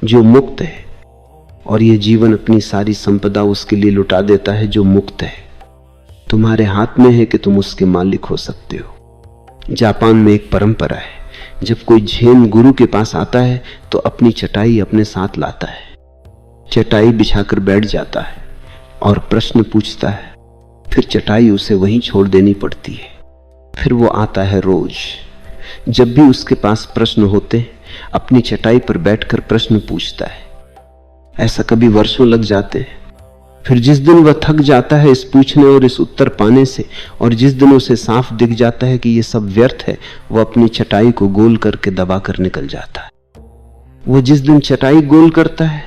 जो मुक्त है, और यह जीवन अपनी सारी संपदा उसके लिए लुटा देता है जो मुक्त है। तुम्हारे हाथ में है कि तुम उसके मालिक हो सकते हो। जापान में एक परंपरा है, जब कोई झेन गुरु के पास आता है तो अपनी चटाई अपने साथ लाता है, चटाई बिछाकर बैठ जाता है और प्रश्न पूछता है, फिर चटाई उसे वहीं छोड़ देनी पड़ती है। फिर वो आता है रोज, जब भी उसके पास प्रश्न होते अपनी चटाई पर बैठकर प्रश्न पूछता है। ऐसा कभी वर्षों लग जाते हैं। फिर जिस दिन वह थक जाता है इस पूछने और इस उत्तर पाने से, और जिस दिन उसे साफ दिख जाता है कि यह सब व्यर्थ है, वह अपनी चटाई को गोल करके दबाकर निकल जाता है। वो जिस दिन चटाई गोल करता है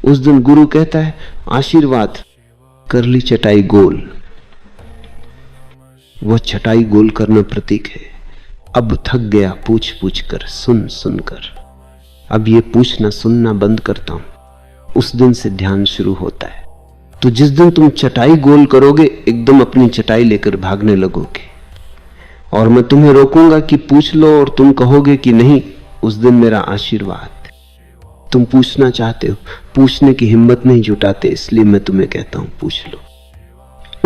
उस दिन गुरु कहता है, आशीर्वाद, कर ली चटाई गोल। वह चटाई गोल करना प्रतीक है। अब थक गया पूछ पूछ कर, सुन सुन कर। अब ये पूछना सुनना बंद करता हूं। उस दिन से ध्यान शुरू होता है। तो जिस दिन तुम चटाई गोल करोगे, एकदम अपनी चटाई लेकर भागने लगोगे, और मैं तुम्हें रोकूंगा कि पूछ लो और तुम कहोगे कि नहीं, उस दिन मेरा आशीर्वाद। तुम पूछना चाहते हो, पूछने की हिम्मत नहीं जुटाते, इसलिए मैं तुम्हें कहता हूं पूछ लो।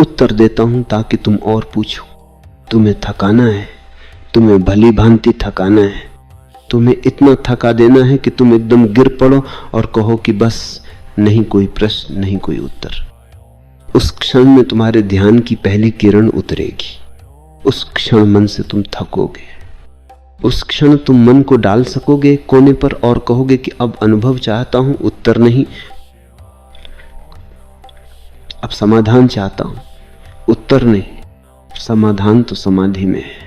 उत्तर देता हूं ताकि तुम और पूछो। तुम्हें थकाना है, तुम्हें भली भांति थकाना है, तुम्हें इतना थका देना है कि तुम एकदम गिर पड़ो और कहो कि बस नहीं कोई प्रश्न, नहीं कोई उत्तर। उस क्षण में तुम्हारे ध्यान की पहली किरण उतरेगी। उस क्षण मन से तुम थकोगे। उस क्षण तुम मन को डाल सकोगे कोने पर और कहोगे कि अब अनुभव चाहता हूं, उत्तर नहीं। अब समाधान चाहता हूं, उत्तर नहीं। समाधान तो समाधि में है।